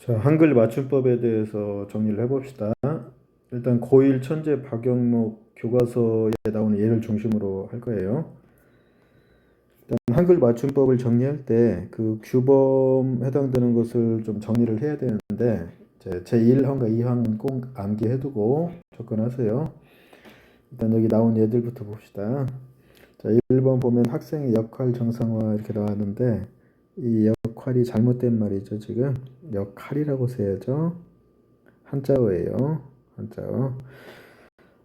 자, 한글 맞춤법에 대해서 정리를 해봅시다. 일단 고1 천재 박영목 교과서에 나오는 예를 중심으로 할 거예요. 일단 한글 맞춤법을 정리할 때 그 규범 해당되는 것을 좀 정리를 해야 되는데 제1항과 2항은 꼭 암기해두고 접근하세요. 일단 여기 나온 예들부터 봅시다. 자, 1번 보면 학생의 역할 정상화 이렇게 나왔는데 이 역할이 잘못된 말이죠. 지금 역할이라고 써야죠. 한자어예요. 한자어.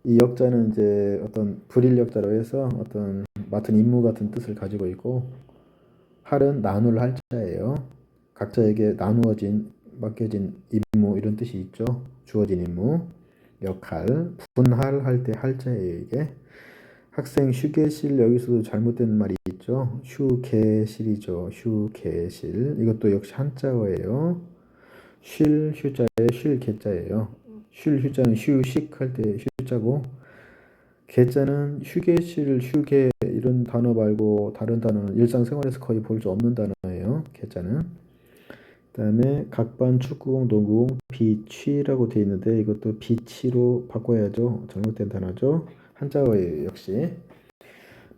이 역자는 이제 어떤 불일 역자로 해서 어떤 맡은 임무 같은 뜻을 가지고 있고, 할은 나눌 할자예요. 각자에게 나누어진 맡겨진 임무 이런 뜻이 있죠. 주어진 임무, 역할, 분할할 때 할자예요. 이게 학생 휴게실 여기서도 잘못된 말이 있죠. 휴게실이죠. 휴게실. 이것도 역시 한자어예요. 쉴 휴자에 쉴 개자예요. 쉴 휴자는 휴식할 때 휴자고, 개자는 휴게실 휴게 이런 단어 말고 다른 단어는 일상생활에서 거의 볼 수 없는 단어예요. 개자는. 그다음에 각반 축구공 농구공 비취라고 되어 있는데 이것도 비치로 바꿔야죠. 잘못된 단어죠. 한자어예요. 역시.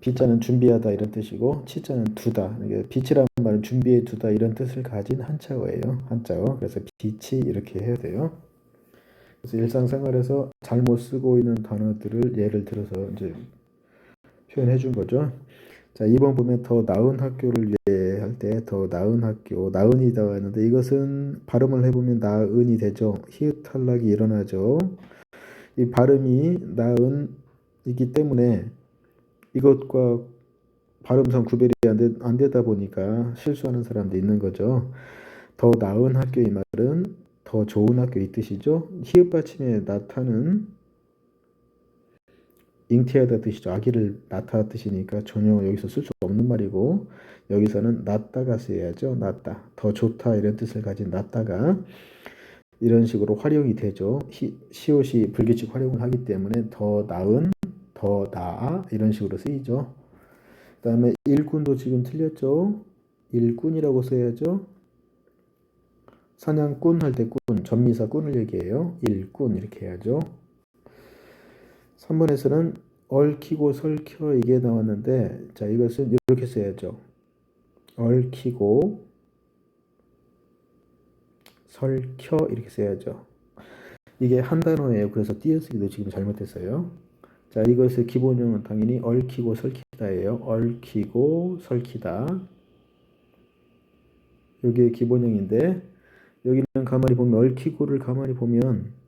비자는 준비하다 이런 뜻이고 치자는 두다. 이게 비치라는 말은 준비해 두다 이런 뜻을 가진 한자어예요. 한자어. 그래서 비치 이렇게 해야 돼요. 그래서 일상생활에서 잘못 쓰고 있는 단어들을 예를 들어서 이제 표현해 준 거죠. 자, 2번 보면 더 나은 학교를 위해 할 때 더 나은 학교, 나은이다 했는데 이것은 발음을 해보면 나은이 되죠. 히읗 탈락이 일어나죠. 이 발음이 나은이기 때문에 이것과 발음상 구별이 안 되다 보니까 실수하는 사람도 있는 거죠. 더 나은 학교 이 말은 더 좋은 학교 이 뜻이죠. 히읗 받침에 나타는 잉태하다 뜻이죠. 아기를 낳다 뜻이니까 전혀 여기서 쓸 수 없는 말이고, 여기서는 낫다가 써야죠. 낫다. 더 좋다 이런 뜻을 가진 낫다가 이런 식으로 활용이 되죠. 시옷이 불규칙 활용을 하기 때문에 더 나은, 더 나아 이런 식으로 쓰이죠. 그 다음에 일꾼도 지금 틀렸죠. 일꾼이라고 써야죠. 사냥꾼 할 때 꾼, 전미사 꾼을 얘기해요. 일꾼 이렇게 해야죠. 3번에서는 얽히고 설켜 이게 나왔는데, 자, 이것은 이렇게 써야죠. 얽히고 설켜 이렇게 써야죠. 이게 한 단어예요. 그래서 띄어쓰기도 지금 잘못했어요. 자, 이것의 기본형은 당연히 얽히고 설키다예요. 얽히고 설키다. 이게 기본형인데, 여기는 가만히 보면 얽히고를 가만히 보면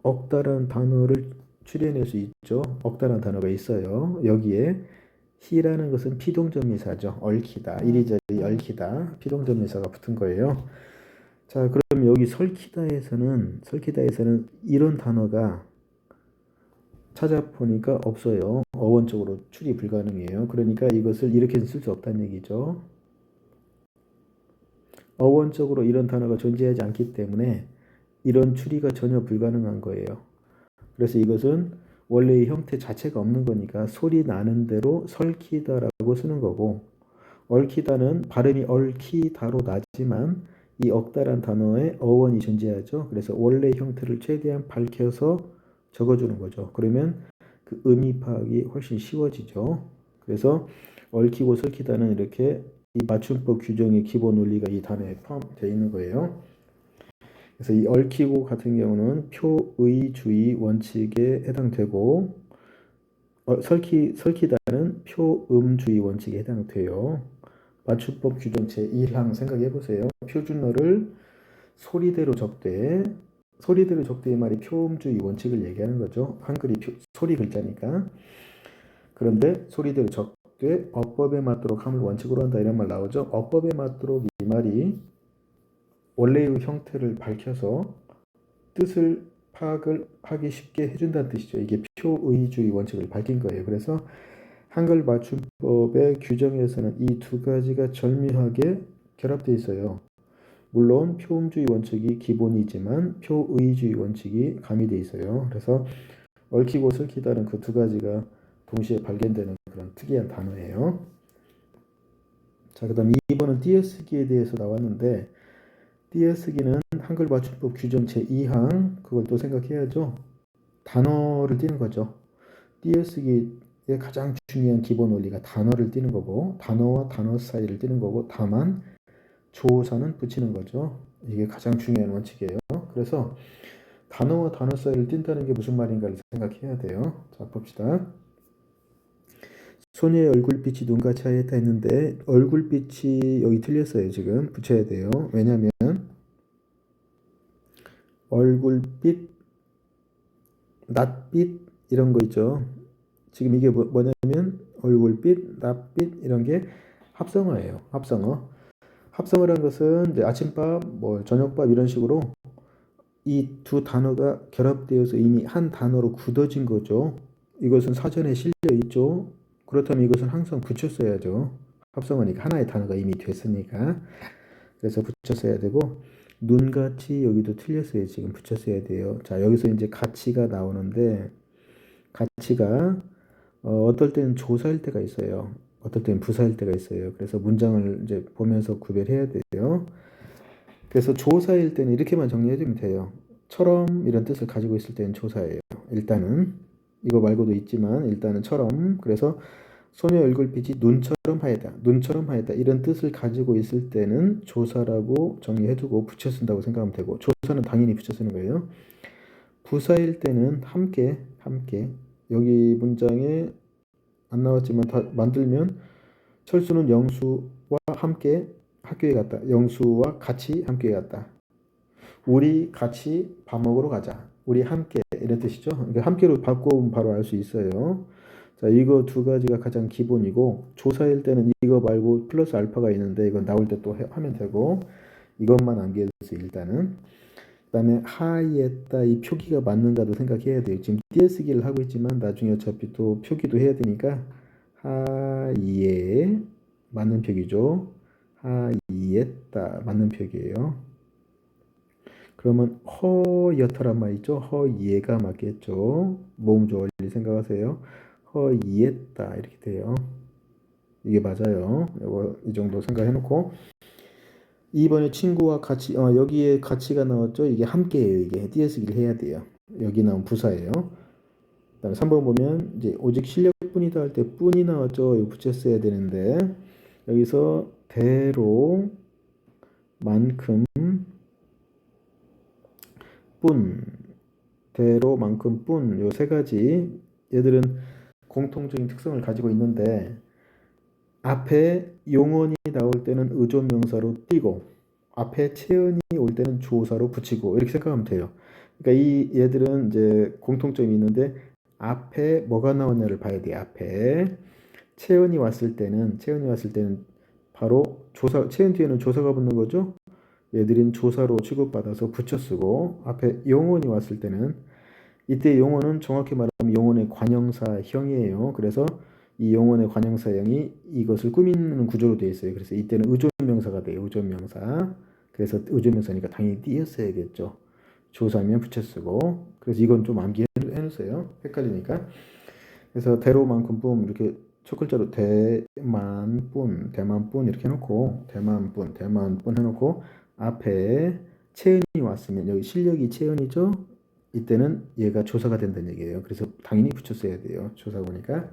억다란 단어를 추려낼 수 있죠. 억다란 단어가 있어요. 여기에 히라는 것은 피동전미사죠. 얽히다. 이리저리 얽히다. 피동전미사가 붙은 거예요. 자, 그럼 여기 설키다에서는 이런 단어가 찾아보니까 없어요. 어원적으로 출이 불가능해요. 그러니까 이것을 이렇게 쓸 수 없다는 얘기죠. 어원적으로 이런 단어가 존재하지 않기 때문에 이런 추리가 전혀 불가능한 거예요. 그래서 이것은 원래의 형태 자체가 없는 거니까 소리 나는 대로 설키다라고 쓰는 거고, 얽히다는 발음이 얽히다로 나지만 이 억다란 단어에 어원이 존재하죠. 그래서 원래 형태를 최대한 밝혀서 적어주는 거죠. 그러면 그 의미 파악이 훨씬 쉬워지죠. 그래서 얽히고 설키다는 이렇게 이 맞춤법 규정의 기본 원리가 이 단어에 포함되어 있는 거예요. 그래서 이 얽히고 같은 경우는 표의주의 원칙에 해당되고, 설키다는 표음주의 원칙에 해당돼요. 맞춤법 규정 제1항 생각해 보세요. 표준어를 소리대로 적되, 소리대로 적대의 말이 표음주의 원칙을 얘기하는 거죠. 한글이 소리 글자니까. 그런데 소리대로 적되 어법에 맞도록 함을 원칙으로 한다 이런 말 나오죠. 어법에 맞도록 이 말이 원래의 형태를 밝혀서 뜻을 파악을 하기 쉽게 해준다는 뜻이죠. 이게 표의주의 원칙을 밝힌 거예요. 그래서 한글 맞춤법의 규정에서는 이 두 가지가 절묘하게 결합되어 있어요. 물론 표음주의 원칙이 기본이지만 표의주의 원칙이 가미되어 있어요. 그래서 얽히고 설키다는 그 두 가지가 동시에 발견되는 그런 특이한 단어예요. 자, 그 다음 2번은 띄어쓰기에 대해서 나왔는데, 띄어쓰기는 한글 맞춤법 규정 제2항 그걸 또 생각해야죠. 단어를 띄는 거죠. 띄어쓰기의 가장 중요한 기본 원리가 단어를 띄는 거고 단어와 단어 사이를 띄는 거고 다만 조사는 붙이는 거죠. 이게 가장 중요한 원칙이에요. 그래서 단어와 단어 사이를 띈다는 게 무슨 말인가를 생각해야 돼요. 자, 봅시다. 소녀의 얼굴빛이 눈같이 하얗다 했는데 얼굴빛이 여기 틀렸어요. 지금 붙여야 돼요. 왜냐하면 얼굴빛, 낯빛 이런 거 있죠. 지금 이게 뭐냐면 얼굴빛, 낯빛 이런 게 합성어예요. 합성어. 합성어라는 것은 이제 아침밥, 뭐 저녁밥 이런 식으로 이 두 단어가 결합되어서 이미 한 단어로 굳어진 거죠. 이것은 사전에 실려 있죠. 그렇다면 이것은 항상 붙였어야죠. 합성어니까 하나의 단어가 이미 됐으니까. 그래서 붙였어야 되고 눈같이 여기도 틀렸어요. 지금 붙였어야 돼요. 자, 여기서 이제 가치가 나오는데 가치가 어떨 때는 조사일 때가 있어요. 어떨 때는 부사일 때가 있어요. 그래서 문장을 이제 보면서 구별해야 돼요. 그래서 조사일 때는 이렇게만 정리해주면 돼요. 처럼 이런 뜻을 가지고 있을 때는 조사예요. 일단은 이거 말고도 있지만 일단은 처럼 그래서 소녀 얼굴빛이 눈처럼 하얗다. 눈처럼 하얗다. 이런 뜻을 가지고 있을 때는 조사라고 정리해두고 붙여 쓴다고 생각하면 되고 조사는 당연히 붙여 쓰는 거예요. 부사일 때는 함께 여기 문장에 안 나왔지만 다 만들면 철수는 영수와 함께 학교에 갔다. 영수와 같이 학교에 갔다. 우리 같이 밥 먹으러 가자. 우리 함께 이런 뜻이죠. 그러니까 함께로 바꿔보면 바로 알 수 있어요. 자, 이거 두 가지가 가장 기본이고 조사일 때는 이거 말고 플러스 알파가 있는데 이건 나올 때 또 하면 되고 이것만 암기해주세요. 일단은 그다음에 하이했다 이 표기가 맞는가도 생각해야 돼요. 지금 띄어쓰기를 하고 있지만 나중에 어차피 또 표기도 해야 되니까 하이에 맞는 표기죠. 하이했다 맞는 표기예요. 그러면 허여터란 말이죠. 허예가 맞겠죠. 모음조 원리 생각하세요. 허이했다 이렇게 돼요. 이게 맞아요. 이거 이 정도 생각해놓고 2번에 친구와 같이 여기에 같이가 나왔죠. 이게 함께예요. 이게 띄어쓰기를 해야 돼요. 여기 나온 부사예요. 그다음에 3번 보면 이제 오직 실력뿐이다 할 때 뿐이 나왔죠. 이거 붙였어야 되는데 여기서 대로 만큼 뿐 대로만큼 뿐 요 세 가지 얘들은 공통적인 특성을 가지고 있는데 앞에 용언이 나올 때는 의존명사로 띄고 앞에 체언이 올 때는 조사로 붙이고 이렇게 생각하면 돼요. 그러니까 이 얘들은 이제 공통점이 있는데 앞에 뭐가 나오냐를 봐야 돼요. 앞에 체언이 왔을 때는 바로 조사 체언 뒤에는 조사가 붙는 거죠. 얘들은 조사로 취급받아서 붙여 쓰고 앞에 용언이 왔을 때는 이때 용언은 정확히 말하면 용언의 관형사형이에요. 그래서 이 용언의 관형사형이 이것을 꾸미는 구조로 되어 있어요. 그래서 이때는 의존명사가 돼요. 의존명사. 그래서 의존명사니까 당연히 띄었어야겠죠. 조사면 붙여 쓰고. 그래서 이건 좀 암기해 놓으세요. 헷갈리니까. 그래서 대로만큼 뿐 이렇게 첫 글자로 대만뿐 이렇게 해놓고 대만뿐 해놓고 앞에 체은이 왔으면 여기 실력이 체은이죠. 이때는 얘가 조사가 된다는 얘기예요. 그래서 당연히 붙였어야 돼요. 조사 보니까.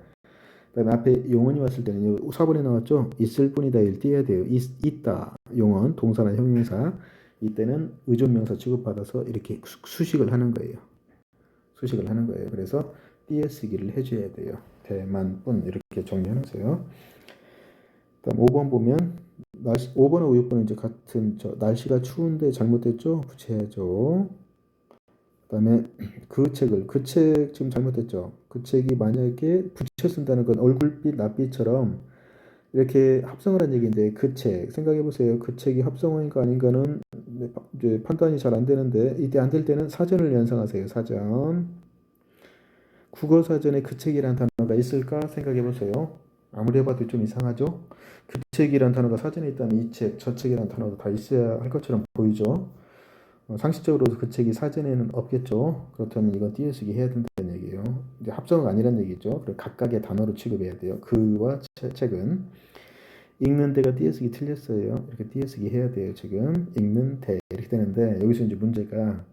그다음에 앞에 용언이 왔을 때는 4번에 나왔죠. 있을 뿐이다 일 띄어야 돼요. 있다 용언 동사나 형용사 이때는 의존명사 취급받아서 이렇게 수식을 하는 거예요. 수식을 하는 거예요. 그래서 띄어쓰기를 해줘야 돼요. 대만뿐 이렇게 정리해놓으세요. 그다음 5번 보면 5번하고 6번은 이제 같은 날씨가 추운데 잘못됐죠? 붙여야죠. 그다음에 그 책 지금 잘못됐죠? 그 책이 만약에 붙여 쓴다는 건 얼굴빛, 낯빛처럼 이렇게 합성을 한 얘기인데 그 책 생각해 보세요. 그 책이 합성어인가 아닌가는 이제 판단이 잘 안 되는데 이때 안 될 때는 사전을 연상하세요. 사전. 국어 사전에 그 책이란 단어가 있을까 생각해 보세요. 아무리 해봐도 좀 이상하죠? 그 책이란 단어가 사전에 있다면 이 책, 저 책이란 단어가 다 있어야 할 것처럼 보이죠? 상식적으로 그 책이 사전에는 없겠죠. 그렇다면 이건 띄어쓰기 해야 된다는 얘기예요. 이제 합성어가 아니란 얘기죠. 그리고 각각의 단어로 취급해야 돼요. 그와 책은 읽는 데가 띄어쓰기 틀렸어요. 이렇게 띄어쓰기 해야 돼요. 지금 읽는 데 이렇게 되는데 여기서 이제 문제가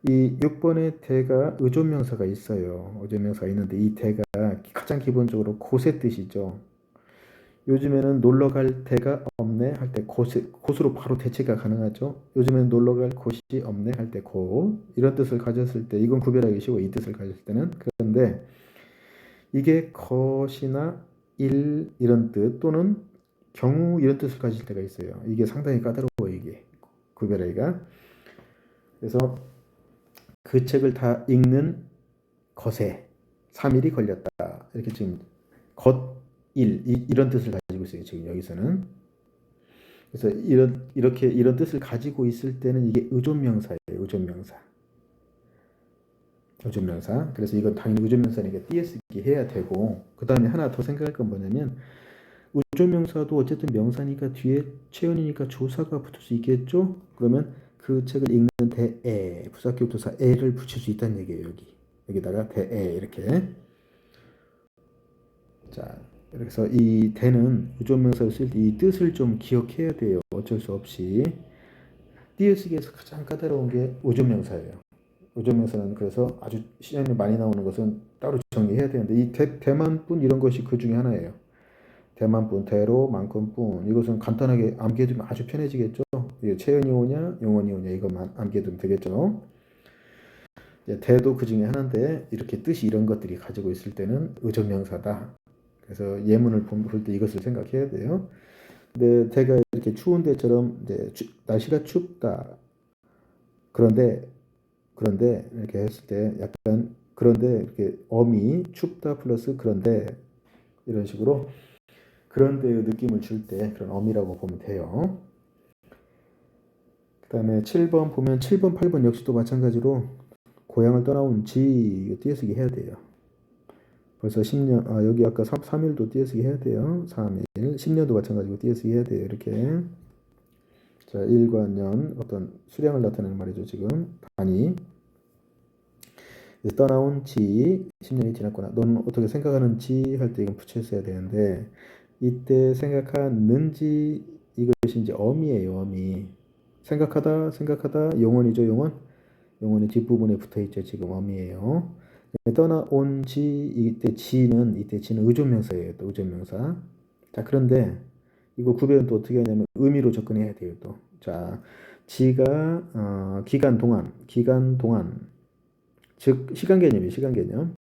이 6번의 대가 의존명사가 있어요. 의존명사가 있는데 이 대가 가장 기본적으로 곳의 뜻이죠. 요즘에는 놀러 갈 데가 없네 할 때 곳으로 바로 대체가 가능하죠. 요즘에는 놀러 갈 곳이 없네 할 때 곳. 이런 뜻을 가졌을 때 이건 구별하기 쉬워. 이 뜻을 가졌을 때는. 그런데 이게 것이나 일 이런 뜻 또는 경우 이런 뜻을 가질 때가 있어요. 이게 상당히 까다로워 이게 구별하기가. 그래서 그 책을 다 읽는 것에 3일이 걸렸다. 이렇게 지금 것, 일 이런 뜻을 가지고 있어요. 지금 여기서는. 그래서 이런 뜻을 가지고 있을 때는 이게 의존명사예요. 의존명사. 의존명사. 그래서 이건 당연히 의존명사니까 띄어쓰기 해야 되고 그 다음에 하나 더 생각할 건 뭐냐면 의존명사도 어쨌든 명사니까 뒤에 체언이니까 조사가 붙을 수 있겠죠. 그러면 그 책을 읽는 대에 부사격 조사 에를 붙일 수 있다는 얘기예요. 여기다가 대에 이렇게. 자, 그래서 이 대는 의존명사를 쓸 때 이 뜻을 좀 기억해야 돼요. 어쩔 수 없이. 띄어쓰기에서 가장 까다로운 게 의존명사예요. 의존명사는 그래서 아주 시험에 많이 나오는 것은 따로 정리해야 되는데 이 대만뿐 이런 것이 그 중에 하나예요. 대만뿐, 대로, 만큼뿐 이것은 간단하게 암기해두면 아주 편해지겠죠. 이게 체연이 오냐, 용언이 오냐 이것만 암기해두면 되겠죠. 대도 그 중에 하나인데 이렇게 뜻이 이런 것들이 가지고 있을 때는 의존명사다. 그래서 예문을 볼 때 이것을 생각해야 돼요. 근데 대가 이렇게 추운 데처럼 이제 날씨가 춥다. 그런데 이렇게 했을 때 약간 그런데 이렇게 어미 춥다 플러스 그런데 이런 식으로 그런데의 느낌을 줄 때 그런 어미라고 보면 돼요. 그 다음에 7번 보면 7번, 8번 역시 또 마찬가지로 고향을 떠나온 지 띄어쓰기 해야 돼요. 벌써 10년, 여기 아까 3일도 띄어쓰기 해야 돼요. 3일. 10년도 마찬가지고 띄어쓰기 해야 돼요. 이렇게. 자, 일과 년, 어떤 수량을 나타내는 말이죠. 지금. 단위. 떠나온 지, 10년이 지났구나. 너는 어떻게 생각하는지 할 때 이건 붙였어야 되는데, 이때 생각하는지, 이것이 이제 어미예요, 어미. 생각하다, 용언이죠, 용언. 용언이 뒷부분에 붙어 있죠, 지금 어미예요. 떠나온 지, 이때 지는 의존명사예요, 또 의존명사. 자, 그런데 이거 구별은 또 어떻게 하냐면 의미로 접근해야 돼요, 또. 자, 지가, 기간 동안, 즉, 시간 개념이에요, 시간 개념.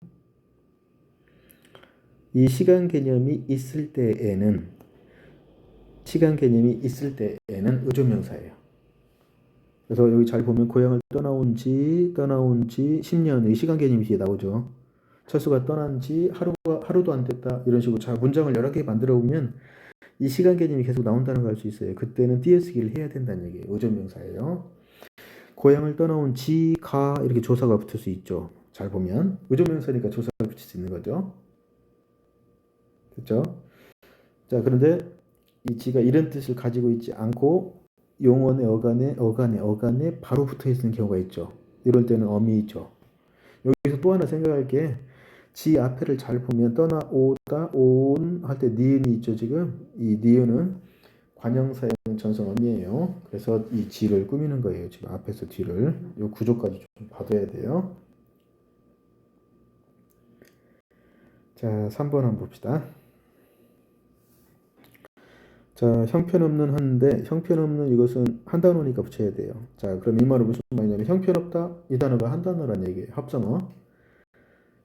이 시간 개념이 있을 때에는 의존명사예요. 그래서 여기 잘 보면 고향을 떠나온 지 10년의 시간 개념이 뒤에 나오죠. 철수가 떠난 지 하루도 안 됐다. 이런 식으로 자, 문장을 여러 개 만들어 보면 이 시간 개념이 계속 나온다는 걸 알 수 있어요. 그때는 띄어쓰기를 해야 된다는 얘기예요. 의존명사예요. 고향을 떠나온 지가 이렇게 조사가 붙을 수 있죠. 잘 보면 의존명사니까 조사가 붙일 수 있는 거죠. 됐죠? 자, 그런데 이 지가 이런 뜻을 가지고 있지 않고 용언의 어간에 바로 붙어 있는 경우가 있죠. 이럴 때는 어미죠. 여기서 또 하나 생각할 게 지 앞에를 잘 보면 떠나오다 온 할 때 니은이 있죠. 지금 이 니은은 관형사용 전성 어미예요. 그래서 이 지를 꾸미는 거예요. 지금 앞에서 뒤를 이 구조까지 좀 봐둬야 돼요. 자, 3번 한번 봅시다. 자, 형편없는 하는데 형편없는 이것은 한 단어니까 붙여야 돼요. 자, 그럼 이 말은 무슨 말이냐면 형편없다 이 단어가 한 단어란 얘기예요. 합성어.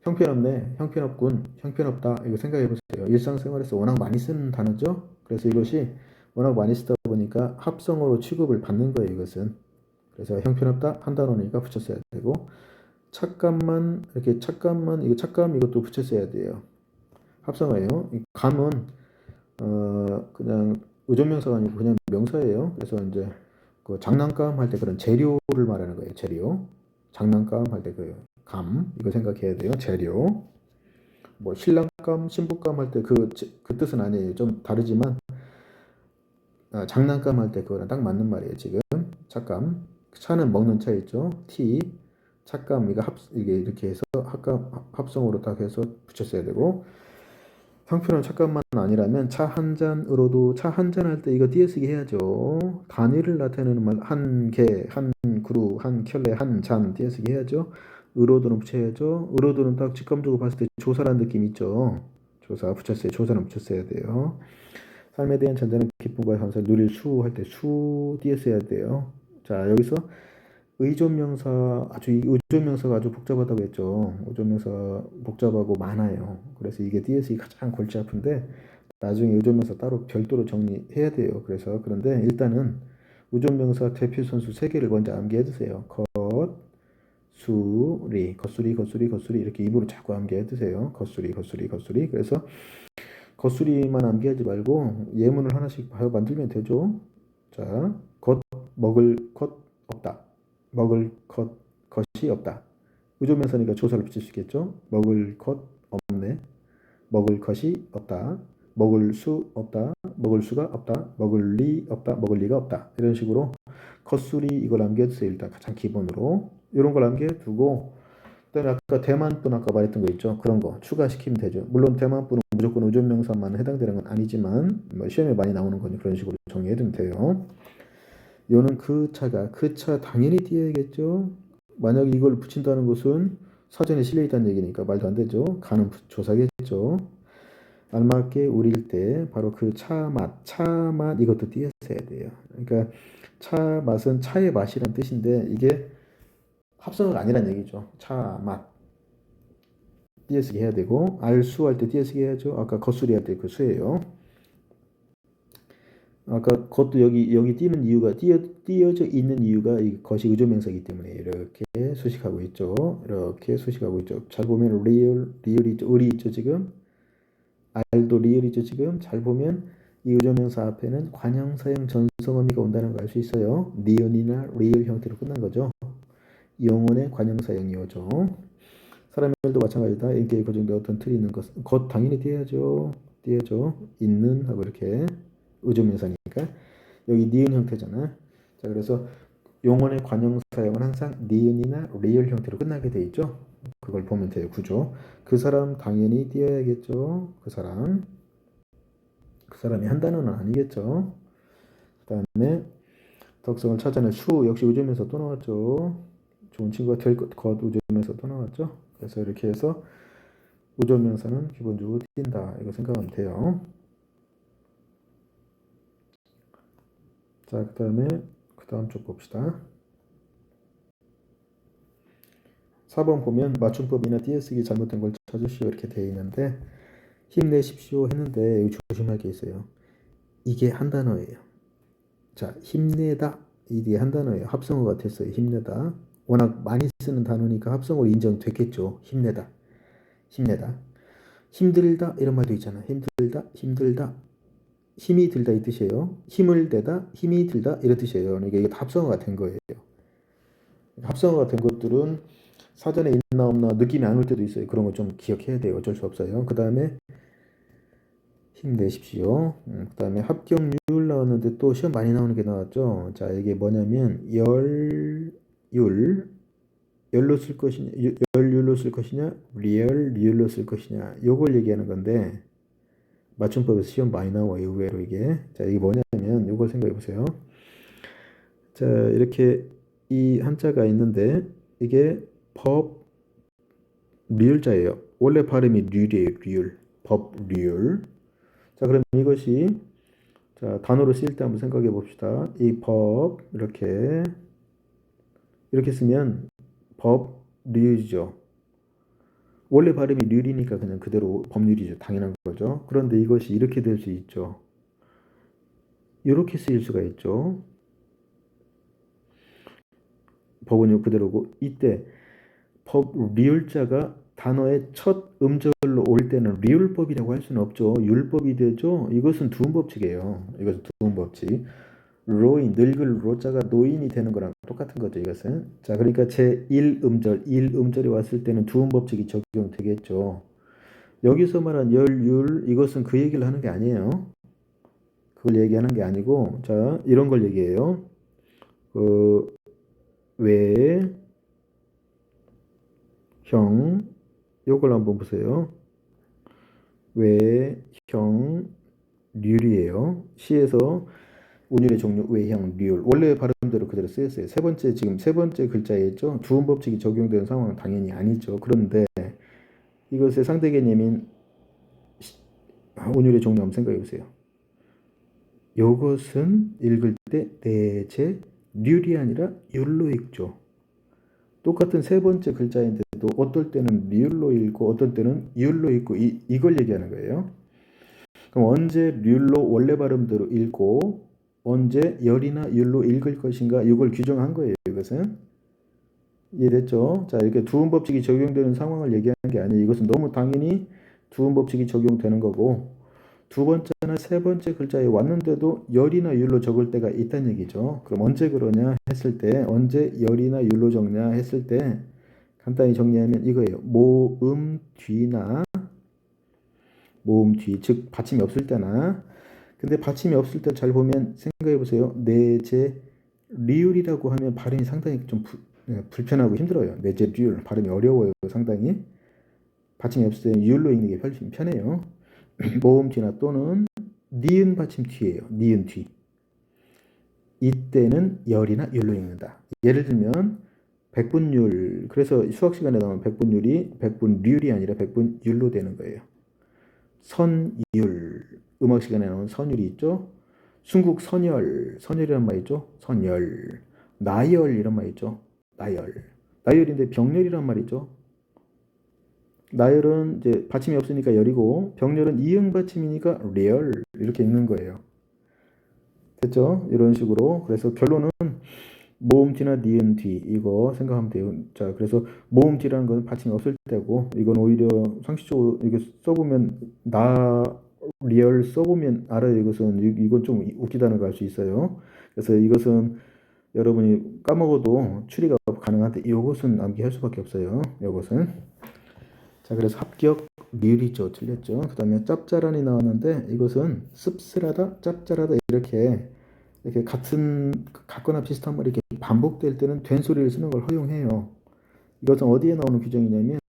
형편없네, 형편없군, 형편없다 이거 생각해 보세요. 일상생활에서 워낙 많이 쓰는 단어죠. 그래서 이것이 워낙 많이 쓰다 보니까 합성어로 취급을 받는 거예요. 이것은. 그래서 형편없다 한 단어니까 붙였어야 되고 착감만 이렇게 이거 착감 이것도 붙였어야 돼요. 합성어예요. 이 감은 그냥 의존명사가 아니고 그냥 명사예요. 그래서 이제 그 장난감 할 때 그런 재료를 말하는 거예요. 재료. 장난감 할 때 그 감 이거 생각해야 돼요. 재료. 뭐 신랑감, 신부감 할 때 그 뜻은 아니에요. 좀 다르지만 장난감 할 때 그거랑 딱 맞는 말이에요. 지금 착감. 차는 먹는 차 있죠. 티. 착감 이게 이렇게 해서 합성어로 딱 해서 붙였어야 되고 상표는 착각만 아니라면 차 한 잔으로도 차 한 잔 할 때 이거 띄어쓰기 해야죠. 단위를 나타내는 말 한 개, 한 그루, 한 켤레, 한 잔 띄어쓰기 해야죠. 으로도는 붙여야죠. 으로도는 딱 직감적으로 봤을 때 조사라는 느낌 있죠. 조사 붙였어요. 조사는 붙였어야 돼요. 삶에 대한 잔잔한 기쁨과 감사를 누릴 수 할 때 수 띄어써야 돼요. 자, 여기서 의존명사 아주 이 의존명사가 아주 복잡하다고 했죠. 의존명사 복잡하고 많아요. 그래서 이게 띄어쓰기 가장 골치 아픈데 나중에 의존명사 따로 별도로 정리해야 돼요. 그래서 그런데 일단은 의존명사 대표 선수 세 개를 먼저 암기해 두세요. 겉수리, 겉수리, 겉수리, 겉수리 이렇게 입으로 자꾸 암기해 두세요. 겉수리, 겉수리, 겉수리. 그래서 겉수리만 암기하지 말고 예문을 하나씩 만들면 되죠. 자, 먹을 것 없다. 먹을 것이 없다. 의존명사니까 조사를 붙일 수 있겠죠. 먹을 것 없네. 먹을 것이 없다. 먹을 수 없다. 먹을 수가 없다. 먹을 리 없다. 먹을 리가 없다. 이런 식으로 겉수리 이걸 남겨두세요. 일단 가장 기본으로 이런 걸 남겨두고 그다음에 아까 대만분 아까 말했던 거 있죠. 그런 거 추가시키면 되죠. 물론 대만분은 무조건 의존명사만 해당되는 건 아니지만 뭐 시험에 많이 나오는 거니 그런 식으로 정리해두면 돼요. 요는 그 차 당연히 띄어야겠죠. 만약 이걸 붙인다는 것은 사전에 실려 있다는 얘기니까 말도 안 되죠. 가는 조사겠죠. 알맞게 우릴 때 바로 그 차 맛 이것도 띄었어야 돼요. 그러니까 차 맛은 차의 맛이란 뜻인데 이게 합성어가 아니란 얘기죠. 차 맛 띄어쓰기 해야 되고 알수 할 때 띄어쓰기 해야죠. 아까 겉수리 할 때 그 수예요. 아까 그것도 여기 띄는 이유가 띄어져 있는 이유가 이 것이 의존명사이기 때문에 이렇게 수식하고 있죠. 이렇게 수식하고 있죠. 잘 보면 리얼이 있죠. 을이 있죠 지금. 알도 리얼이 있죠 지금. 잘 보면 이 의존명사 앞에는 관형사형 전성어미가 온다는 걸 알 수 있어요. 니은이나 리얼 형태로 끝난 거죠. 영혼의 관형사형이오죠. 사람의 말도 마찬가지다. 인격이 고정된 어떤 틀이 있는 것 당연히 띄어야죠. 있는 하고 이렇게 의존명사니까 여기 니은 형태잖아. 자 그래서 용언의 관형 사용은 항상 니은이나 리을 형태로 끝나게 돼 있죠. 그걸 보면 돼요. 구조. 그 사람 당연히 띄어야겠죠. 그 사람이 한 단어는 아니겠죠. 그다음에 덕성을 찾아낸 수 역시 의존명사 또 나왔죠. 좋은 친구가 될 것 의존명사 또 나왔죠. 그래서 이렇게 해서 의존명사는 기본적으로 띈다. 이거 생각하면 돼요. 자, 그 다음 쪽 봅시다. 4번 보면 맞춤법이나 띄어쓰기 잘못된 걸 찾으시오 이렇게 되어 있는데 힘내십시오 했는데 여기 조심할 게 있어요. 이게 한 단어예요. 자, 힘내다 이게 한 단어예요. 합성어가 됐어요. 힘내다. 워낙 많이 쓰는 단어니까 합성어로 인정됐겠죠. 힘내다. 힘들다 이런 말도 있잖아. 힘들다. 힘이 들다 이 뜻이에요. 힘을 내다, 힘이 들다 이런 뜻이에요. 그러니까 이게 다 합성어가 된 거예요. 합성어가 된 것들은 사전에 있나 없나 느낌이 안 올 때도 있어요. 그런 거 좀 기억해야 돼요. 어쩔 수 없어요. 그 다음에 힘내십시오. 그 다음에 합격률 나왔는데 또 시험 많이 나오는 게 나왔죠. 자, 이게 뭐냐면 열로 쓸 것이냐, 열률로 쓸 것이냐, 리얼로 쓸 것이냐. 요걸 얘기하는 건데 맞춤법에서 시험 많이 나와요. 의외로 이게. 자, 이게 뭐냐면 요걸 생각해 보세요. 자, 이렇게 이 한자가 있는데 이게 법 리을자예요. 원래 발음이 률이에요. 법률. 자, 그럼 이것이 자, 단어로 쓰일 때 한번 생각해 봅시다. 이 법 이렇게 쓰면 법률이죠. 원래 발음이 률이니까 그냥 그대로 법률이죠. 당연한 거죠. 그런데 이것이 이렇게 될 수 있죠. 이렇게 쓰일 수가 있죠. 법은 그대로고 이때 법 리을자가 단어의 첫 음절로 올 때는 리을법이라고 할 수는 없죠. 율법이 되죠. 이것은 두음법칙이에요. 이것은 두음법칙. 로인, 늙을 로자가 노인이 되는 거랑 똑같은 거죠. 이것은. 자, 그러니까 제1음절, 1음절이 왔을 때는 두음법칙이 적용되겠죠. 여기서 말한 열율, 이것은 그 얘기를 하는 게 아니에요. 그걸 얘기하는 게 아니고, 자, 이런 걸 얘기해요. 왜, 형, 요걸 한번 보세요. 외형률이에요. 시에서 운율의 종류 외형률. 원래 발음대로 그대로 쓰였어요. 세 번째 지금 세 번째 글자에 있죠. 두음 법칙이 적용되는 상황은 당연히 아니죠. 그런데 이것의 상대 개념인 운율의 종류 한번 생각해 보세요. 이것은 읽을 때 내재률이 아니라 율로 읽죠. 똑같은 세 번째 글자인데도 어떨 때는 률로 읽고 어떨 때는 율로 읽고 이걸 얘기하는 거예요. 그럼 언제 률로 원래 발음대로 읽고 언제 열이나 율로 읽을 것인가 이걸 규정한 거예요. 이것은 이해됐죠? 자, 이렇게 두음 법칙이 적용되는 상황을 얘기하는 게 아니에요. 이것은 너무 당연히 두음 법칙이 적용되는 거고 두 번째나 세 번째 글자에 왔는데도 열이나 율로 적을 때가 있다는 얘기죠. 그럼 언제 그러냐 했을 때 언제 열이나 율로 적냐 했을 때 간단히 정리하면 이거예요. 모음 뒤나 모음 뒤, 즉 받침이 없을 때나 근데 받침이 없을 때 잘 보면 생각해 보세요. 내재 리을이라고 하면 발음이 상당히 좀 불편하고 힘들어요. 내재 리을 발음이 어려워요. 상당히 받침이 없을 때 율로 읽는 게 훨씬 편해요. 모음 뒤나 또는 니은 받침 뒤예요. 니은 뒤. 이때는 열이나 율로 읽는다. 예를 들면 백분율. 그래서 수학 시간에 나오는 백분율이 백분률이 아니라 백분율로 되는 거예요. 선율. 음악 시간에 나오는 선율이 있죠. 순국 선열. 선열이란 말 있죠. 선열. 나열 이런 말 있죠. 나열. 나열인데 병렬이란 말 있죠. 나열은 이제 받침이 없으니까 열이고 병렬은 이응 받침이니까 리얼 이렇게 읽는 거예요. 됐죠? 이런 식으로. 그래서 결론은 모음 뒤나 니은 뒤 이거 생각하면 돼요. 자, 그래서 모음 뒤라는 건 받침이 없을 때고 이건 오히려 상식적으로 이게 써보면 나 리얼 써보면 알아요. 이건 좀 웃기다는 걸 알 수 있어요. 그래서 이것은 여러분이 까먹어도 추리가 가능한데 이것은 암기할 수밖에 없어요. 이것은 자, 그래서 합격 리을이죠. 틀렸죠. 그 다음에 짭짤한이 나왔는데 이것은 씁쓸하다, 짭짤하다 이렇게 같거나 비슷한 말이 이렇게 반복될 때는 된 소리를 쓰는 걸 허용해요. 이것은 어디에 나오는 규정이냐면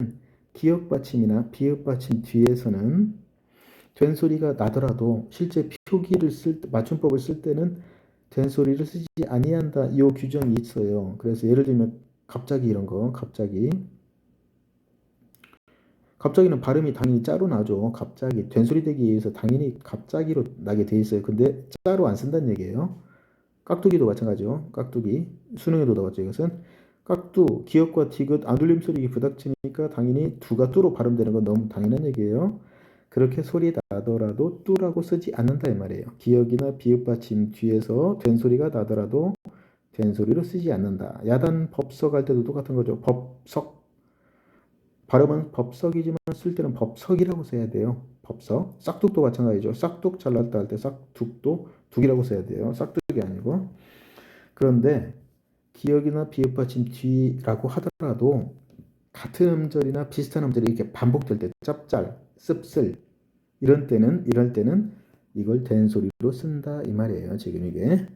기역 받침이나 비읍 받침 뒤에서는 된 소리가 나더라도 실제 표기를 맞춤법을 쓸 때는 된 소리를 쓰지 아니한다. 이 규정이 있어요. 그래서 예를 들면 갑자기 이런 거 갑자기는 발음이 당연히 짜로 나죠. 갑자기 된소리 되기 위해서 당연히 갑자기로 나게 돼 있어요. 근데 짜로 안 쓴다는 얘기예요. 깍두기도 마찬가지죠. 깍두기 수능에도 나왔죠. 이것은 깍두 기역과 디귿 안울림 소리 부닥치니까 당연히 두가 뚜로 발음되는 건 너무 당연한 얘기예요. 그렇게 소리 나더라도 뚜라고 쓰지 않는다 이 말이에요. 기역이나 비읍 받침 뒤에서 된 소리가 나더라도 된 소리로 쓰지 않는다. 야단 법석 할 때도 똑같은 거죠. 법석 발음은 법석이지만 쓸 때는 법석이라고 써야 돼요. 법석. 싹둑도 마찬가지죠. 싹둑 잘났다 할 때 싹둑도 둑이라고 써야 돼요. 싹둑이 아니고. 그런데 기역이나 비읍 받침 뒤라고 하더라도 같은 음절이나 비슷한 음절이 이렇게 반복될 때 짭짤, 씁쓸 이럴 때는 이걸 된 소리로 쓴다 이 말이에요. 지금 이게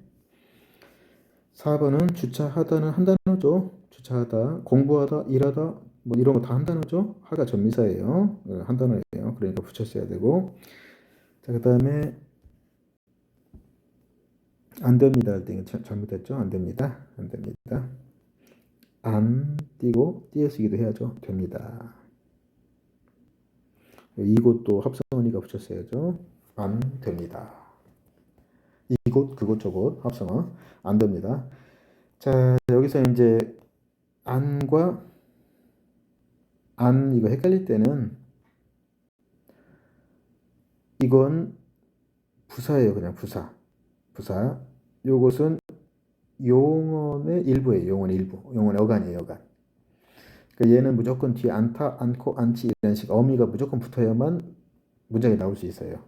4번은 주차하다는 한 단어죠. 주차하다, 공부하다, 일하다 뭐 이런 거 다 한 단어죠. 하가 전미사예요. 한 단어예요. 그러니까 붙였어야 되고 자, 그 다음에 안 됩니다 할 때 잘못했죠. 안 됩니다. 안 됩니다. 안 띄고 띄어쓰기도 해야죠. 됩니다. 이곳도 합성어니까 붙였어야죠. 안 됩니다. 이곳 그곳 저곳 합성어 안 됩니다. 자, 여기서 이제 안과 안 이거 헷갈릴 때는 이건 부사예요. 그냥 부사. 요것은 용언의 일부예요. 용언의 일부. 용언의 어간이에요. 어간. 그러니까 얘는 무조건 뒤에 않다, 않고, 않지 이런 식 어미가 무조건 붙어야만 문장이 나올 수 있어요.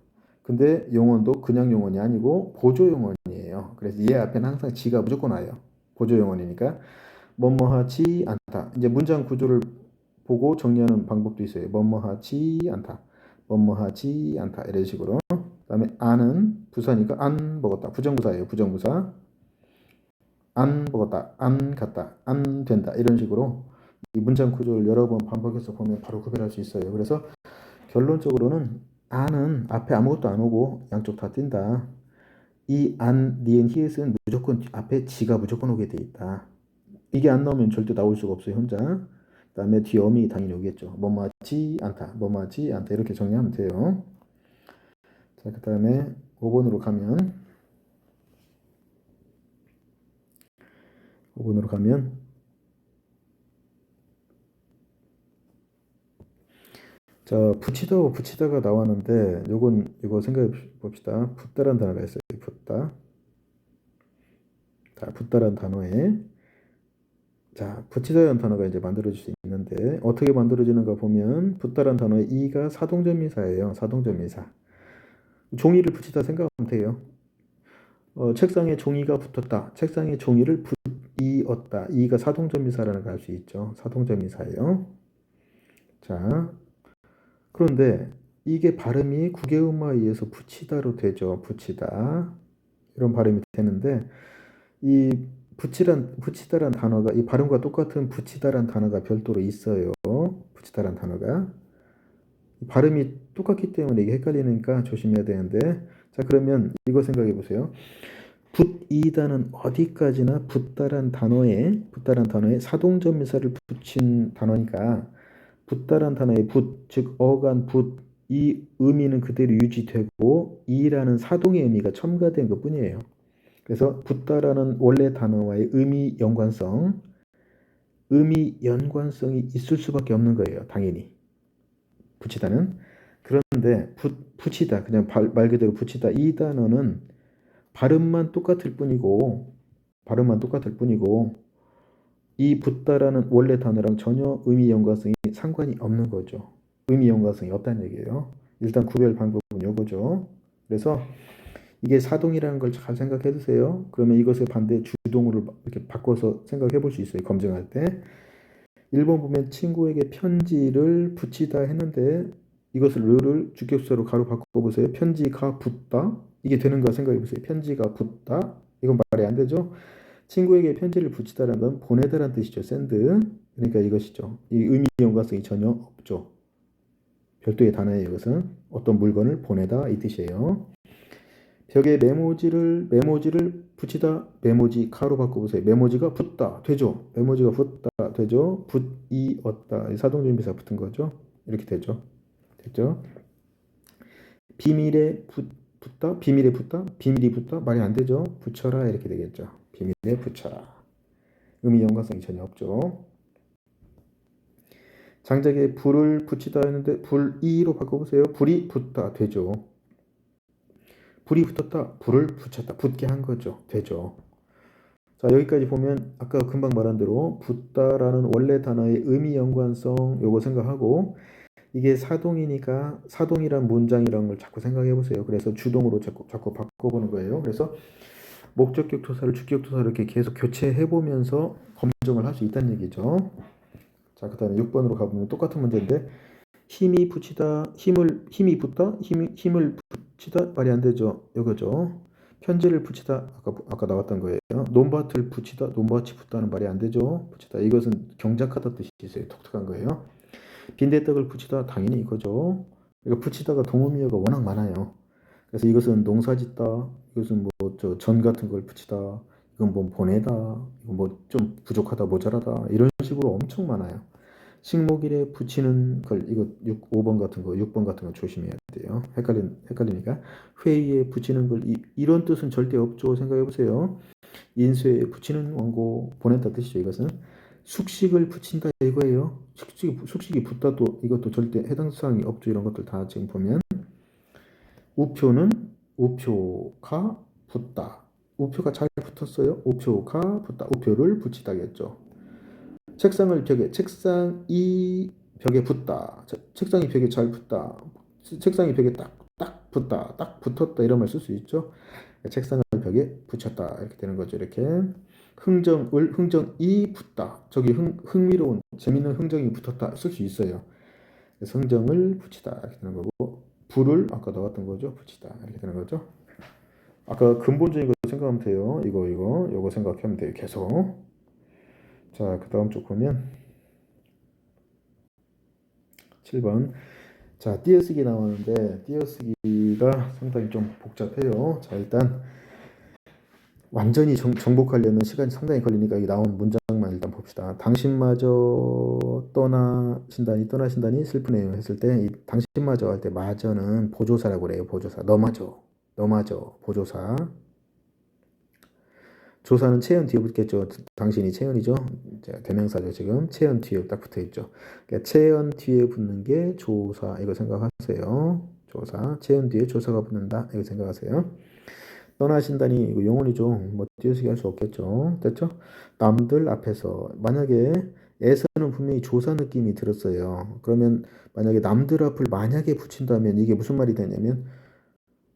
근데 용언도 그냥 용언이 아니고 보조 용언이에요. 그래서 얘 앞에는 항상 지가 무조건 와요. 보조 용언이니까 뭐뭐하지 않다. 이제 문장 구조를 보고 정리하는 방법도 있어요. 뭐뭐하지 않다. 뭐뭐하지 않다. 이런 식으로. 그다음에 안은 부사니까 안 먹었다. 부정부사예요. 부정부사. 안 먹었다. 안 갔다. 안 된다. 이런 식으로 이 문장 구조를 여러 번 반복해서 보면 바로 구별할 수 있어요. 그래서 결론적으로는 안은 앞에 아무것도 안 오고 양쪽 다 뛴다. 이 안, 니은, 히읗은 무조건 앞에 지가 무조건 오게 돼 있다. 이게 안 나오면 절대 나올 수가 없어요, 혼자. 그다음에 뒤에 어미 당연히 오겠죠. 뭐뭐하지 않다, 뭐뭐하지 않다 이렇게 정리하면 돼요. 자, 그다음에 5번으로 가면 5번으로 가면 자, 붙이다와 붙이다가 나왔는데 이거 생각해 봅시다. 붙다란 단어가 있어요. 붙다. 자, 붙다란 단어에 자, 붙이다라는 단어가 이제 만들어질 수 있는데 어떻게 만들어지는가 보면 붙다란 단어의 이가 사동전미사예요. 사동전미사. 종이를 붙이다 생각하면 돼요. 책상에 종이가 붙었다. 책상에 종이를 붙이었다. 이가 사동전미사라는 걸 알 수 있죠. 사동전미사예요. 자, 그런데 이게 발음이 구개음화에 의해서 붙이다로 되죠. 붙이다. 이런 발음이 되는데 이 붙이다란 단어가 이 발음과 똑같은 붙이다란 단어가 별도로 있어요. 붙이다란 단어가 발음이 똑같기 때문에 이게 헷갈리니까 조심해야 되는데 자 그러면 이거 생각해 보세요. 붙이다는 어디까지나 붙다란 단어에 사동전미사를 붙인 단어니까 붙다란 단어의 붙, 즉 어간 붙, 이 의미는 그대로 유지되고 이라는 사동의 의미가 첨가된 것뿐이에요. 그래서 붙다라는 원래 단어와의 의미 연관성이 있을 수밖에 없는 거예요. 당연히 붙이다는. 그런데 붙이다 그냥 말 그대로 붙이다 이 단어는 발음만 똑같을 뿐이고 이 붙다라는 원래 단어랑 전혀 의미 연관성이 상관이 없는 거죠. 의미 연관성이 없다는 얘기예요. 일단 구별 방법은 이거죠. 그래서 이게 사동이라는 걸 잘 생각해 두세요. 그러면 이것의 반대 주동으로 이렇게 바꿔서 생각해 볼 수 있어요. 검증할 때. 1번 보면 친구에게 편지를 붙이다 했는데 이것을 르를 주격수로 가로 바꿔보세요. 편지가 붙다. 이게 되는가 생각해 보세요. 편지가 붙다. 이건 말이 안 되죠. 친구에게 편지를 붙이다라는 건 보내다라는 뜻이죠. 샌드. 그러니까 이것이죠. 이 의미 연관성이 전혀 없죠. 별도의 단어예요. 이것은 어떤 물건을 보내다 이 뜻이에요. 벽에 메모지를 붙이다 메모지 가로 바꿔보세요. 메모지가 붙다 되죠. 메모지가 붙다 되죠. 붙이었다 사동전비사 붙은 거죠. 이렇게 되죠. 됐죠. 비밀이 붙다 말이 안 되죠. 붙여라 이렇게 되겠죠. 비밀에 붙여라. 의미 연관성이 전혀 없죠. 장작에 불을 붙이다 했는데 불이로 바꿔보세요. 불이 붙다 되죠. 불이 붙었다. 불을 붙였다. 붙게 한 거죠. 되죠. 자, 여기까지 보면 아까 금방 말한 대로 붙다라는 원래 단어의 의미 연관성 요거 생각하고 이게 사동이니까 사동이란 문장이라는 걸 자꾸 생각해 보세요. 그래서 주동으로 자꾸 바꿔보는 거예요. 그래서 목적격 도사를 주격 도사를 이렇게 계속 교체해 보면서 검증을 할 수 있다는 얘기죠. 자, 그다음에 6번으로 가보면 똑같은 문제인데 힘이 붙다 힘을 붙이다 말이 안 되죠. 이거죠. 편지를 붙이다 아까 나왔던 거예요. 논밭을 붙이다 논밭이 붙다는 말이 안 되죠. 붙이다 이것은 경작하다 뜻이 있어요. 독특한 거예요. 빈대떡을 붙이다 당연히 이거죠. 그러니까 붙이다가 동음이어가 워낙 많아요. 그래서 이것은 농사짓다, 이것은 뭐 전 같은 걸 붙이다, 이건 뭐 보내다, 이건 뭐 좀 부족하다, 모자라다 이런 식으로 엄청 많아요. 식목일에 붙이는 걸 이거 5번 같은 거, 6번 같은 거 조심해야 돼요. 헷갈리니까 회의에 붙이는 걸 이런 뜻은 절대 없죠. 생각해 보세요. 인쇄에 붙이는 원고 보낸다 뜻이죠. 이것은 숙식을 붙인다 이거예요. 숙식이 붙다도 이것도 절대 해당 사항이 없죠. 이런 것들 다 지금 보면 우표는 우표가 붙다. 우표가 잘 붙었어요. 우표가 붙다. 우표를 붙이다겠죠. 책상이 벽에 붙다. 책상이 벽에 잘 붙다. 책상이 벽에 딱 붙다. 딱 붙었다. 이런 말 쓸 수 있죠. 책상을 벽에 붙였다. 이렇게 되는 거죠. 이렇게. 흥정이 붙다. 저기 흥미로운 재밌는 흥정이 붙었다. 쓸 수 있어요. 그래서 흥정을 붙이다. 이렇게 되는 거고. 불을 아까 나왔던 거죠. 붙이다. 이렇게 되는 거죠. 아까 근본적인 거 생각하면 돼요. 이거 생각하면 돼요. 계속. 자, 그 다음 쪽 보면 7번 자, 띄어쓰기 나오는데 띄어쓰기가 상당히 좀 복잡해요. 자, 일단 완전히 정복하려면 시간이 상당히 걸리니까 이 나온 문장만 일단 봅시다. 당신마저 떠나신다니 슬프네요 했을 때 이 당신마저 할 때 마저는 보조사라고 그래요. 보조사. 너마저 보조사. 조사는 체연 뒤에 붙겠죠. 당신이 체연이죠. 대명사죠. 지금 체연 뒤에 딱 붙어 있죠. 그러니까 체연 뒤에 붙는 게 조사. 이거 생각하세요. 조사. 체연 뒤에 조사가 붙는다. 이거 생각하세요. 떠나신다니 이거 영혼이죠. 뭐 띄어쓰기 할 수 없겠죠. 됐죠? 남들 앞에서 만약에 에서는 분명히 조사 느낌이 들었어요. 그러면 만약에 남들 앞을 만약에 붙인다면 이게 무슨 말이 되냐면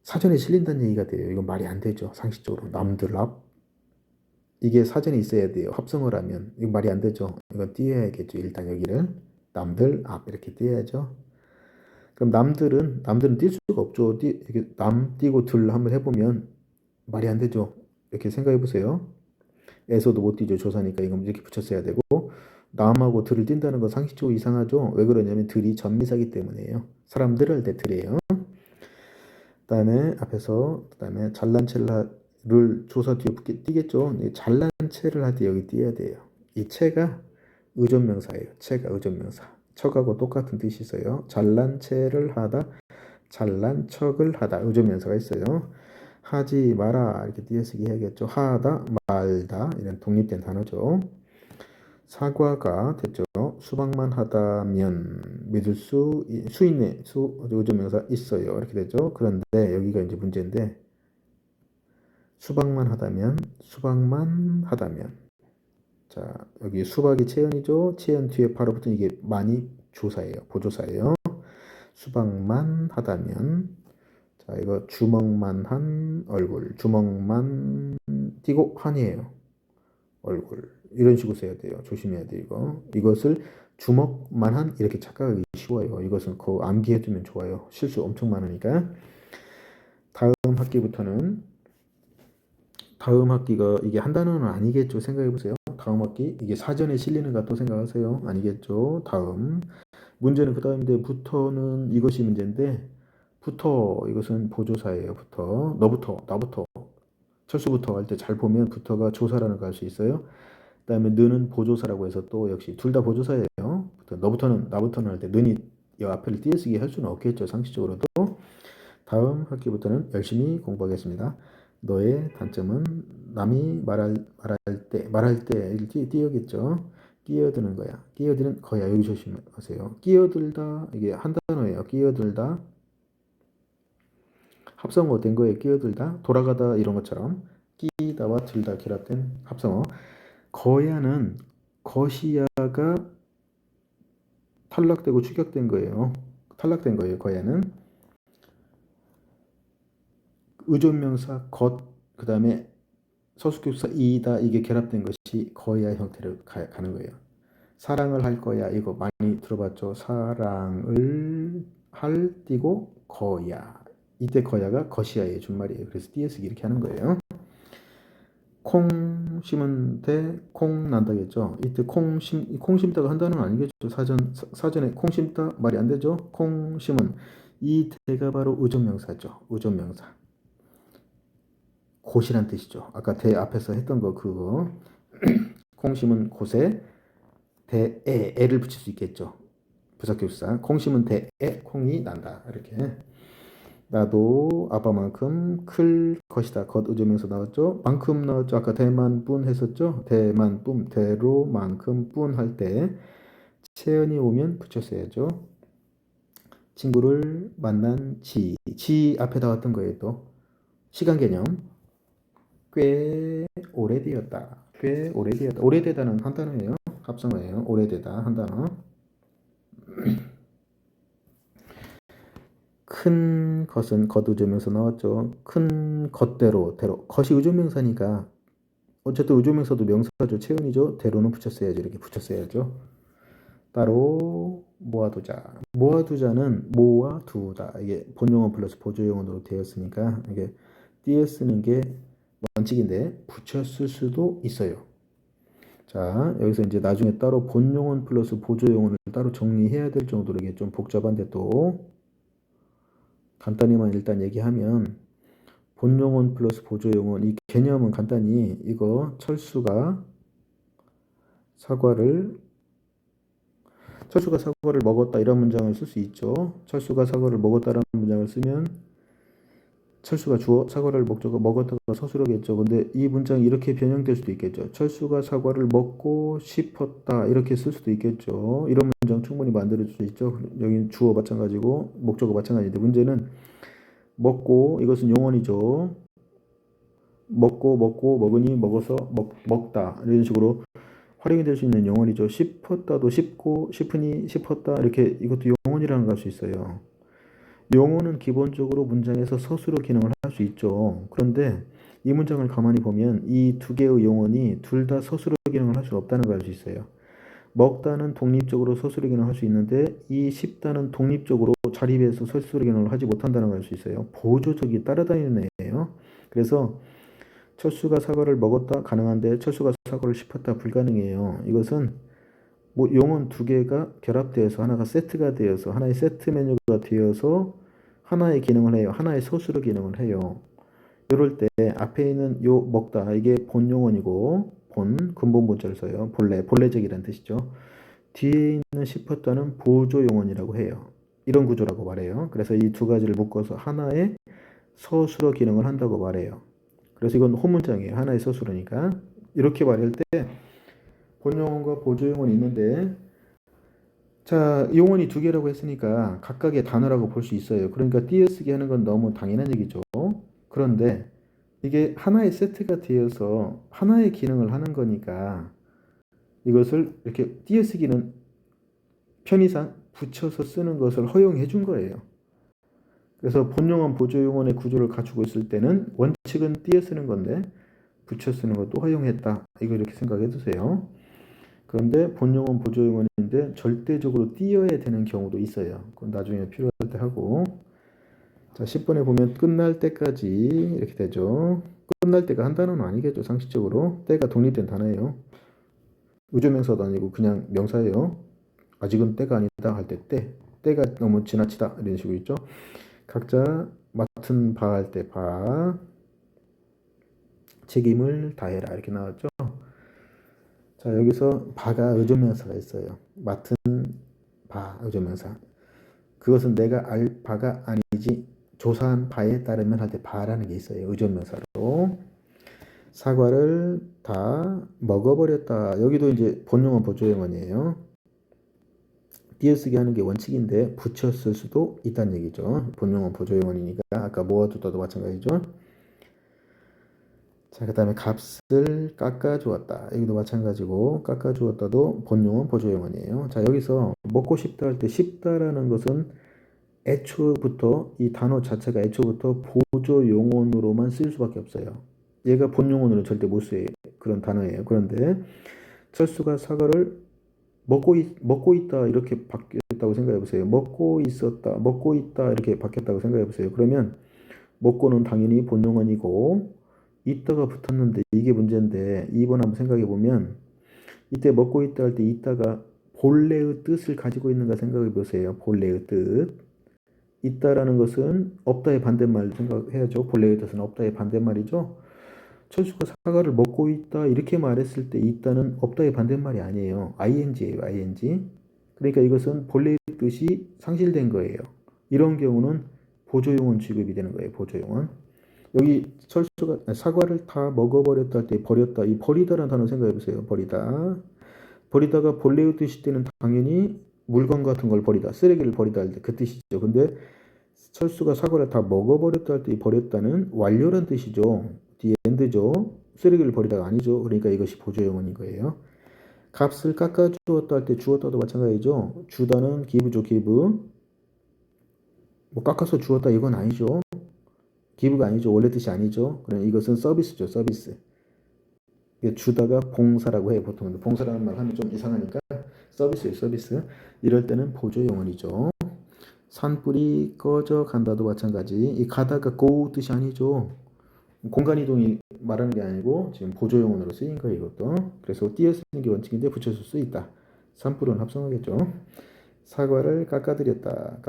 사전에 실린다는 얘기가 돼요. 이건 말이 안 되죠. 상식적으로 남들 앞 이게 사전에 있어야 돼요. 합성을 하면 이거 말이 안 되죠. 이건 띄어야겠죠. 일단 여기를 남들 앞 이렇게 띄어야죠. 그럼 남들은 뛸 수가 없죠. 이렇게 남 띄고 들 한번 해보면 말이 안 되죠. 이렇게 생각해 보세요. 에서도 못 뛰죠. 조사니까 이건 이렇게 붙였어야 되고 남하고 들을 띈다는 건 상식적으로 이상하죠. 왜 그러냐면 들이 전미사기 때문에요. 사람들을 할 때 들이에요. 그다음에 앞에서 그다음에 잘난 체를 조사 뒤에 띄겠죠. 잘난 체를 할 때 여기 띄어야 돼요. 이 체가 의존명사예요. 체가 의존명사. 척하고 똑같은 뜻이 있어요. 잘난 체를 하다, 잘난 척을 하다. 의존명사가 있어요. 하지 마라 이렇게 띄어쓰기 해야겠죠. 하다, 말다 이런 독립된 단어죠. 사과가 됐죠. 수박만 하다면 믿을 수 있네. 의존명사 있어요. 이렇게 되죠. 그런데 여기가 이제 문제인데 수박만 하다면 자 여기 수박이 체연이죠. 체연 뒤에 바로 붙은 이게 많이 조사예요. 보조사예요. 수박만 하다면 자 이거 주먹만 한 얼굴 주먹만 띄고 한이에요. 얼굴 이런 식으로 써야 돼요. 조심해야 돼 이것을 주먹만한 이렇게 착각하기 쉬워요. 이것은 그 암기해두면 좋아요. 실수 엄청 많으니까. 다음 학기가 이게 한 단어는 아니겠죠. 생각해보세요. 다음 학기 이게 사전에 실리는가 또 생각하세요. 아니겠죠. 다음 문제는 그 다음인데 부터는 이것이 문제인데 부터 이것은 보조사예요. 부터 너부터 나부터 철수부터 할 때 잘 보면 부터가 조사라는 거 알 수 있어요. 그다음에 느는 보조사라고 해서 또 역시 둘 다 보조사예요. 너부터는 나부터는 할 때 는이 이 앞에를 띄어쓰기 할 수는 없겠죠. 상식적으로도. 다음 학기부터는 열심히 공부하겠습니다. 너의 단점은 남이 말할 때 띄어겠죠. 끼어드는 거야. 끼어드는 거야. 여기 조심하세요. 끼어들다 이게 한 단어예요. 끼어들다 합성어 된 거에 끼어들다 돌아가다 이런 것처럼 끼다와 들다 결합된 합성어. 거야는 거시야가 탈락되고 축약된 거예요. 탈락된 거예요. 거야는 의존명사 것 그다음에 서술급사 이다 이게 결합된 것이 거야 형태로 가는 거예요. 사랑을 할 거야 이거 많이 들어봤죠. 사랑을 할 띄고 거야 이때 거야가 거시야의 준말이에요. 그래서 띄어쓰기 이렇게 하는 거예요. 콩 심은 대 콩 난다겠죠. 이때 콩 심다가 한다는 아니겠죠. 사전에 콩 심다 말이 안 되죠. 콩 심은 이 대가 바로 의존명사죠. 의존명사. 곳이란 뜻이죠. 아까 대 앞에서 했던 거 그거. 콩 심은 곳에 대에 애를 붙일 수 있겠죠. 부사격사. 콩 심은 대에 콩이 난다. 이렇게. 나도 아빠만큼 클 것이다. 것 의존명사 나왔죠. 만큼 나왔죠. 아까 대만뿐 했었죠. 대만뿐 대로만큼 뿐 할 때 채연이 오면 붙였어야죠. 친구를 만난 지 앞에 나왔던 거예요. 또 시간 개념 꽤 오래되었다. 꽤 오래되었다. 오래되다는 한 단어예요. 합성어예요. 오래되다 한 단어. 큰 것은 것 의존명사 나왔죠. 큰 것대로 대로 것이 의존명사니까 어쨌든 의존명사도 명사죠. 체온이죠. 대로는 붙였어야죠. 이렇게 붙였어야죠. 따로 모아두자. 모아두자는 모아두다. 이게 본용어 플러스 보조용어로 되었으니까 이게 띄어 쓰는 게 원칙인데 붙였을 수도 있어요. 자 여기서 이제 나중에 따로 본용어 플러스 보조용어를 따로 정리해야 될 정도로 이게 좀 복잡한데 또 간단히만 일단 얘기하면 본용언 플러스 보조용언 이 개념은 간단히 이거 철수가 사과를 먹었다 이런 문장을 쓸 수 있죠. 철수가 사과를 먹었다라는 문장을 쓰면 철수가 사과를 먹었다가 서술어겠죠. 근데 이 문장이 이렇게 변형될 수도 있겠죠. 철수가 사과를 먹고 싶었다 이렇게 쓸 수도 있겠죠. 이런 문장 충분히 만들 수 있죠. 여기 주어 마찬가지고 목적어 마찬가지인데 문제는 먹고 이것은 용언이죠. 먹고 먹으니 먹어서 먹다 이런 식으로 활용이 될 수 있는 용언이죠. 싶었다도 싶고 싶으니 싶었다 이렇게 이것도 용언이라는 걸 할 수 있어요. 용어는 기본적으로 문장에서 서술어 기능을 할 수 있죠. 그런데 이 문장을 가만히 보면 이 두 개의 용언이 둘 다 서술어 기능을 할 수 없다는 걸 알 수 있어요. 먹다는 독립적으로 서술어 기능을 할 수 있는데 이 싶다는 독립적으로 자립해서 서술어 기능을 하지 못한다는 걸 알 수 있어요. 보조적이 따라다니는 애예요. 그래서 철수가 사과를 먹었다 가능한데 철수가 사과를 싶었다 불가능해요. 이것은 뭐 용언 두 개가 결합되어서 하나가 세트가 되어서 하나의 세트 메뉴가 되어서 하나의 기능을 해요. 하나의 서술어 기능을 해요. 이럴 때 앞에 있는 요 먹다 이게 본 용언이고 근본 본자를 써요. 본래적이라는 뜻이죠. 뒤에 있는 싶었다는 보조 용언이라고 해요. 이런 구조라고 말해요. 그래서 이 두 가지를 묶어서 하나의 서술어 기능을 한다고 말해요. 그래서 이건 호문장이에요. 하나의 서술어니까. 이렇게 말할 때 본용언과 보조용언이 있는데 자, 용언이 두 개라고 했으니까 각각의 단어라고 볼 수 있어요. 그러니까 띄어쓰기 하는 건 너무 당연한 얘기죠. 그런데 이게 하나의 세트가 되어서 하나의 기능을 하는 거니까 이것을 이렇게 띄어쓰기는 편의상 붙여서 쓰는 것을 허용해 준 거예요. 그래서 본용언, 보조용언의 구조를 갖추고 있을 때는 원칙은 띄어쓰는 건데 붙여 쓰는 것도 허용했다. 이거 이렇게 생각해 두세요. 그런데 본용언, 보조용언인데 절대적으로 띄어야 되는 경우도 있어요. 그건 나중에 필요할 때 하고. 자, 10번에 보면 끝날 때까지 이렇게 되죠. 끝날 때가 한 단어는 아니겠죠. 상식적으로. 때가 독립된 단어예요. 의조명사도 아니고 그냥 명사예요. 아직은 때가 아니다 할 때 때가 너무 지나치다 이런 식으로 있죠. 각자 맡은 바 할 때 바, 책임을 다해라 이렇게 나왔죠. 자, 여기서 바가 의존명사가 있어요. 맡은 바 의존명사. 그것은 내가 알 바가 아니지 조사한 바에 따르면 할 때 바라는 게 있어요. 의존명사로. 사과를 다 먹어버렸다. 여기도 이제 본용언 보조용언이에요. 띄어쓰기 하는 게 원칙인데 붙였을 수도 있다는 얘기죠. 본용언 보조용언이니까 아까 모아두다도 마찬가지죠. 자, 그 다음에 값을 깎아주었다. 여기도 마찬가지고 깎아주었다도 본용언 보조용언이에요. 자, 여기서 먹고 싶다 할 때 싶다라는 것은 애초부터 이 단어 자체가 애초부터 보조용언으로만 쓸 수밖에 없어요. 얘가 본용언으로 절대 못 쓰요. 그런 단어예요. 그런데 철수가 사과를 먹고 있다 이렇게 바뀌었다고 생각해 보세요. 먹고 있었다, 먹고 있다 이렇게 바뀌었다고 생각해 보세요. 그러면 먹고는 당연히 본용언이고 있다가 붙었는데 이게 문제인데 2번 한번 생각해 보면 이때 먹고 있다 할 때 있다가 본래의 뜻을 가지고 있는가 생각해 보세요. 본래의 뜻. 있다라는 것은 없다의 반대말 생각해야죠. 본래의 뜻은 없다의 반대말이죠. 철수가 사과를 먹고 있다 이렇게 말했을 때 있다는 없다의 반대말이 아니에요. ing예요. ing. 그러니까 이것은 본래의 뜻이 상실된 거예요. 이런 경우는 보조용언 취급이 되는 거예요. 보조용언. 여기 철수가 사과를 다 먹어버렸다 할 때 버렸다. 이 버리다라는 단어 생각해 보세요. 버리다. 버리다가 본래의 뜻이 때는 당연히 물건 같은 걸 버리다. 쓰레기를 버리다 할 때 그 뜻이죠. 근데 철수가 사과를 다 먹어버렸다 할 때 버렸다는 완료란 뜻이죠. the end죠. 쓰레기를 버리다가 아니죠. 그러니까 이것이 보조용언인 거예요. 값을 깎아주었다 할 때 주었다도 마찬가지죠. 주다는 give죠. give. 뭐 깎아서 주었다 이건 아니죠. give가 아니죠. 원래 뜻이 아니죠. 그럼 이것은 서비스죠. 서비스. 주다가 봉사라고 해요. 보통 봉사라는 말 하면 좀 이상하니까 서비스예요. 서비스. 이럴 때는 보조용언이죠. 산불이 꺼져 간다도 마찬가지. 이 가다가 go 뜻이 아니죠. 공간 이동이 말하는 게 아니고 지금 보조용언으로 쓰인 거예요. 이것도. 그래서 띄어 쓰는 게 원칙인데 붙여줄 수 있다. 산불은 합성하겠죠. 사과를 깎아드렸다.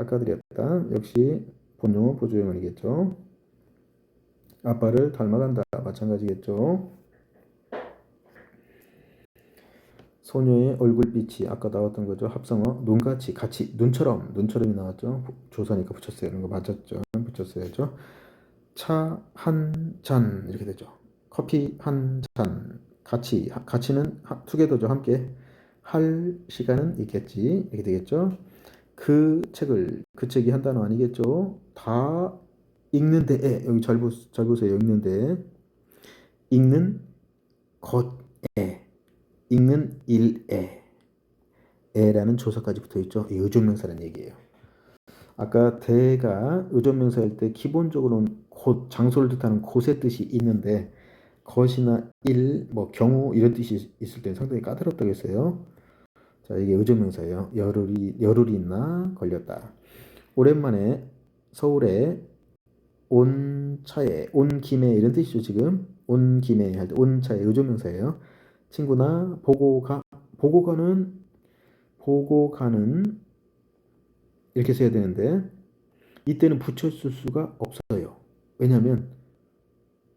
역시 본용은 부조형언이겠죠. 아빠를 닮아간다. 마찬가지겠죠. 소녀의 얼굴빛이 아까 나왔던 거죠. 합성어 눈같이 같이 눈처럼이 나왔죠. 조사니까 붙였어요. 이런 거 맞았죠. 붙였어야죠. 차 한 잔 이렇게 되죠. 커피 한 잔 같이는 투게더죠. 함께 할 시간은 있겠지. 이렇게 되겠죠. 그 책이 한 단어 아니겠죠. 다 읽는데 여기 잘 보세요. 읽는데 읽는 것에 읽는 일에 에라는 조사까지 붙어있죠. 이 의존명사라는 얘기예요. 아까 대가 의존명사일 때 기본적으로는 곳, 장소를 뜻하는 곳의 뜻이 있는데 것이나 일, 뭐 경우 이런 뜻이 있을 때 상당히 까다롭다고 했어요. 자, 이게 의존명사예요. 열흘이 나 걸렸다. 오랜만에 서울에 온 차에 온 김에 이런 뜻이죠. 지금 온 김에 할 때 온 차에 의존명사예요. 친구나 보고 가는 이렇게 써야 되는데 이때는 붙였을 수가 없어요. 왜냐하면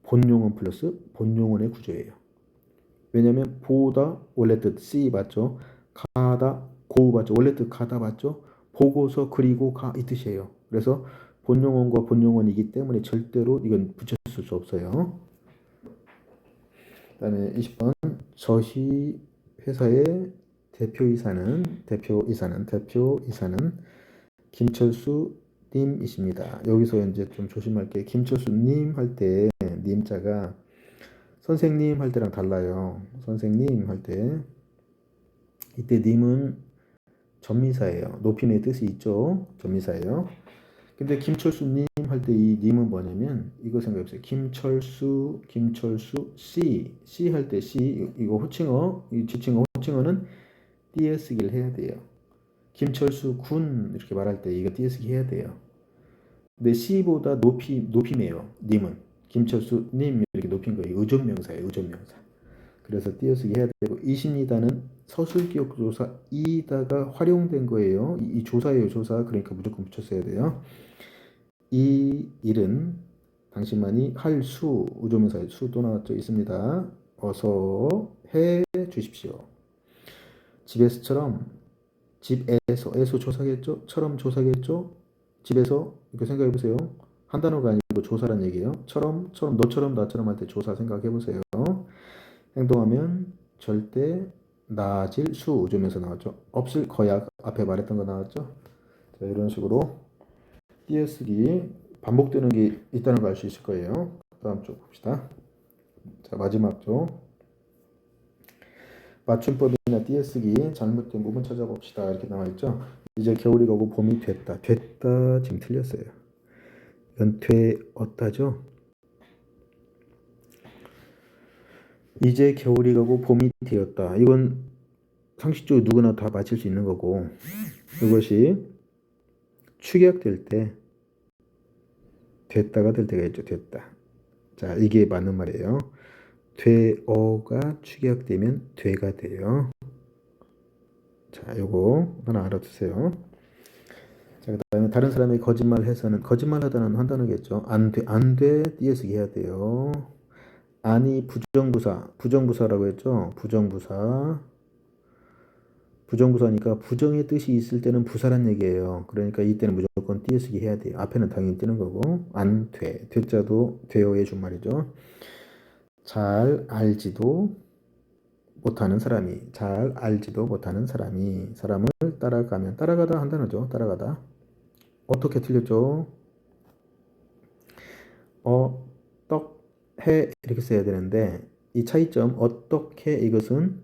본용어 플러스 본용어의 구조예요. 왜냐하면 보다 원래 뜻 see 맞죠? 가다 go 맞죠? 원래 뜻 가다 맞죠? 보고서 그리고 가 이 뜻이에요. 그래서 본용어과 본용어이기 때문에 절대로 이건 붙였을 수 없어요. 그다음에 20번 저희 회사의 대표이사는 김철수 님이십니다. 여기서 이제 좀 조심할 게 김철수 님 할 때 님자가 선생님 할 때랑 달라요. 선생님 할 때 이때 님은 전미사예요. 높임의 뜻이 있죠. 전미사예요. 근데 김철수 님 할 때 이 님은 뭐냐면 이거 생각해보세요. 김철수 C 할 때 C 이거 호칭어 이 지칭어 호칭어는 띄어쓰기를 해야 돼요. 김철수 군 이렇게 말할 때 이거 띄어쓰기 해야 돼요. 근데 C보다 높임이에요. 님은 김철수 님 이렇게 높인 거예요. 의존명사예요. 의존명사. 그래서 띄어쓰기 해야 되고 이십니다는 서술기억 조사 이다가 활용된 거예요. 이 조사예요. 조사. 그러니까 무조건 붙였어야 돼요. 이 일은 당신만이 할 수 의존명사의 수 또 나왔죠. 있습니다. 어서 해 주십시오. 집에서처럼 집에서 조사겠죠. 처럼 조사겠죠. 집에서 이렇게 생각해 보세요. 한 단어가 아니고 조사란 얘기예요. 너처럼 나처럼 할 때 조사 생각해 보세요. 행동하면 절대 나아질 수 의존명사 나왔죠. 없을 거야 앞에 말했던 거 나왔죠. 자, 이런 식으로 띄어쓰기 반복되는 게 있다는 걸 알 수 있을 거예요. 다음 쪽 봅시다. 자, 마지막 쪽 맞춤법이나 띄어쓰기 잘못된 부분 찾아봅시다. 이렇게 나와 있죠. 이제 겨울이 가고 봄이 됐다. 지금 틀렸어요. 이건 되었다죠. 이제 겨울이 가고 봄이 되었다. 이건 상식적으로 누구나 다 맞힐 수 있는 거고 이것이 축약될 때 됐다가 될 때가 있죠. 됐다. 자, 이게 맞는 말이에요. 되어가 축약되면 되가 돼요. 자, 요거 하나 알아두세요. 자, 그다음에 다른 사람이 거짓말해서는 거짓말하다는 한 단어겠죠. 안 돼 띄어쓰기 해야 돼요. 아니 부정부사라고 했죠. 부정부사니까 부정의 뜻이 있을 때는 부사란 얘기예요. 그러니까 이때는 무조건 띄어쓰기 해야 돼요. 앞에는 당연히 뜨는 거고 안 돼. 되자도 되어의 준말이죠. 잘 알지도 못하는 사람이 사람을 따라가다 한 단어죠. 따라가다. 어떻게 틀렸죠? 어떻게 이렇게 써야 되는데 이 차이점 어떻게 이것은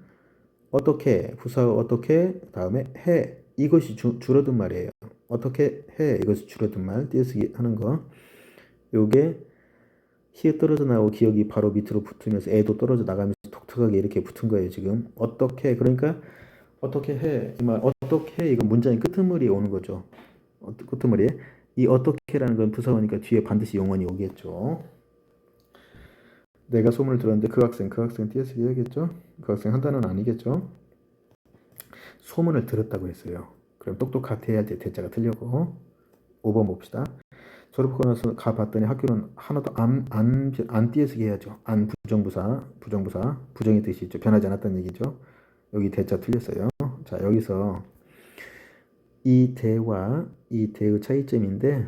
어떻게 부사 어떻게 다음에 해 이것이 줄어든 말이에요. 어떻게 해 이것이 줄어든 말 띄어쓰기 하는 거. 요게 히읗 떨어져 나오고 기억이 바로 밑으로 붙으면서 애도 떨어져 나가면서 독특하게 이렇게 붙은 거예요. 지금 어떻게 그러니까 어떻게 해 이 말 어떻게 해 이거 문장의 끄트머리에 오는 거죠. 끄트머리에 이 어떻게라는 건 부사어니까 뒤에 반드시 용언이 오겠죠. 내가 소문을 들었는데 그 학생 띄어쓰기 해야겠죠. 그 학생 한 단어는 아니겠죠. 소문을 들었다고 했어요. 그럼 똑똑하게 해야 돼. 대자가 틀려고 5번 봅시다. 졸업하고 나서 가봤더니 학교는 하나도 안 띄어쓰기 해야죠. 안 부정부사, 부정의 뜻이 있죠. 변하지 않았다는 얘기죠. 여기 대자 틀렸어요. 자, 여기서 이 대와 이 대의 차이점인데,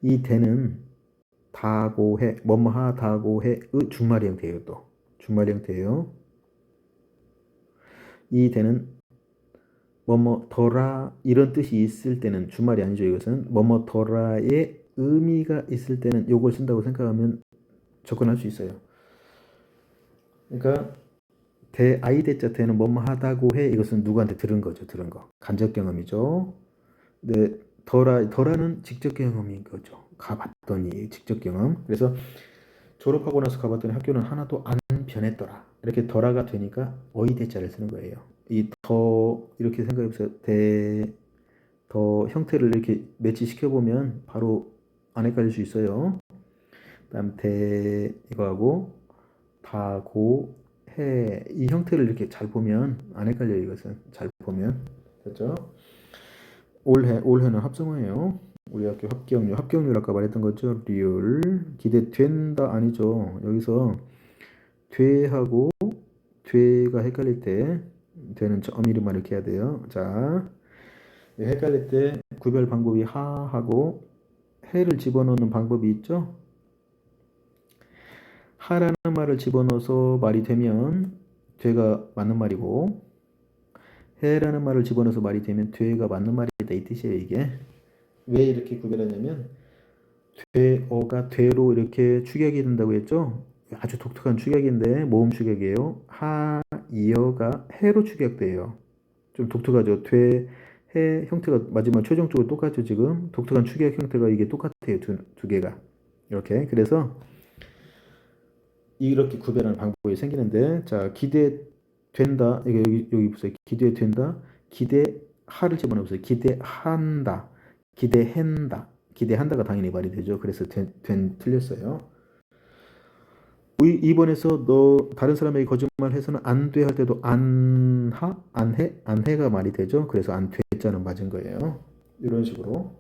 이 대는 다고해, 뭐뭐하 다고해의 준말 형태예요. 또 준말 형태예요. 이 대는 뭐뭐더라 이런 뜻이 있을 때는 준말이 아니죠. 이것은 뭐뭐더라의 의미가 있을 때는 요걸 쓴다고 생각하면 접근할 수 있어요. 그러니까 아이대자 대는 뭐뭐 하다고 해. 이것은 누구한테 들은 거죠. 들은 거. 간접 경험이죠. 근데 더라는 직접 경험인 거죠. 가봤더니 직접 경험. 그래서 졸업하고 나서 가봤더니 학교는 하나도 안 변했더라. 이렇게 더라가 되니까 어이대자를 쓰는 거예요. 이 더 이렇게 생각해보세요. 더 형태를 이렇게 매치시켜 보면 바로 안 헷갈릴 수 있어요. 그다음 이거하고 다고 해 이 형태를 이렇게 잘 보면 안 헷갈려요. 이것은 잘 보면 그렇죠? 올해는 합성어예요. 우리 학교 합격률 아까 말했던 거죠. 리얼 기대된다 아니죠. 여기서 돼하고 돼가 헷갈릴 때 돼는 어미리만 이렇게 해야 돼요. 자, 헷갈릴 때 구별 방법이 하하고 해를 집어넣는 방법이 있죠. 하라는 말을 집어넣어서 말이 되면 돼가 맞는 말이고, 해라는 말을 집어넣어서 말이 되면 돼가 맞는 말이다 이 뜻이에요. 이게 왜 이렇게 구별하냐면 돼어가 돼로 이렇게 축약이 된다고 했죠. 아주 독특한 축약인데 모음 축약이에요. 이어가 해로 축약돼요. 좀 독특하죠. 해 형태가 마지막 최종적으로 똑같죠. 지금 독특한 축약 형태가 이게 똑같아요. 두 개가 이렇게. 그래서 이렇게 구별하는 방법이 생기는데, 자, 기대된다. 이게 여기 보세요. 기대된다. 기대하를 집어넣으세요. 기대한다. 기대한다. 기대한다가 당연히 말이 되죠. 그래서 틀렸어요. 이번에서 너 다른 사람에게 거짓말 해서는 안 돼 할 때도 안해가 말이 되죠. 그래서 안 되자는 맞은 거예요. 이런 식으로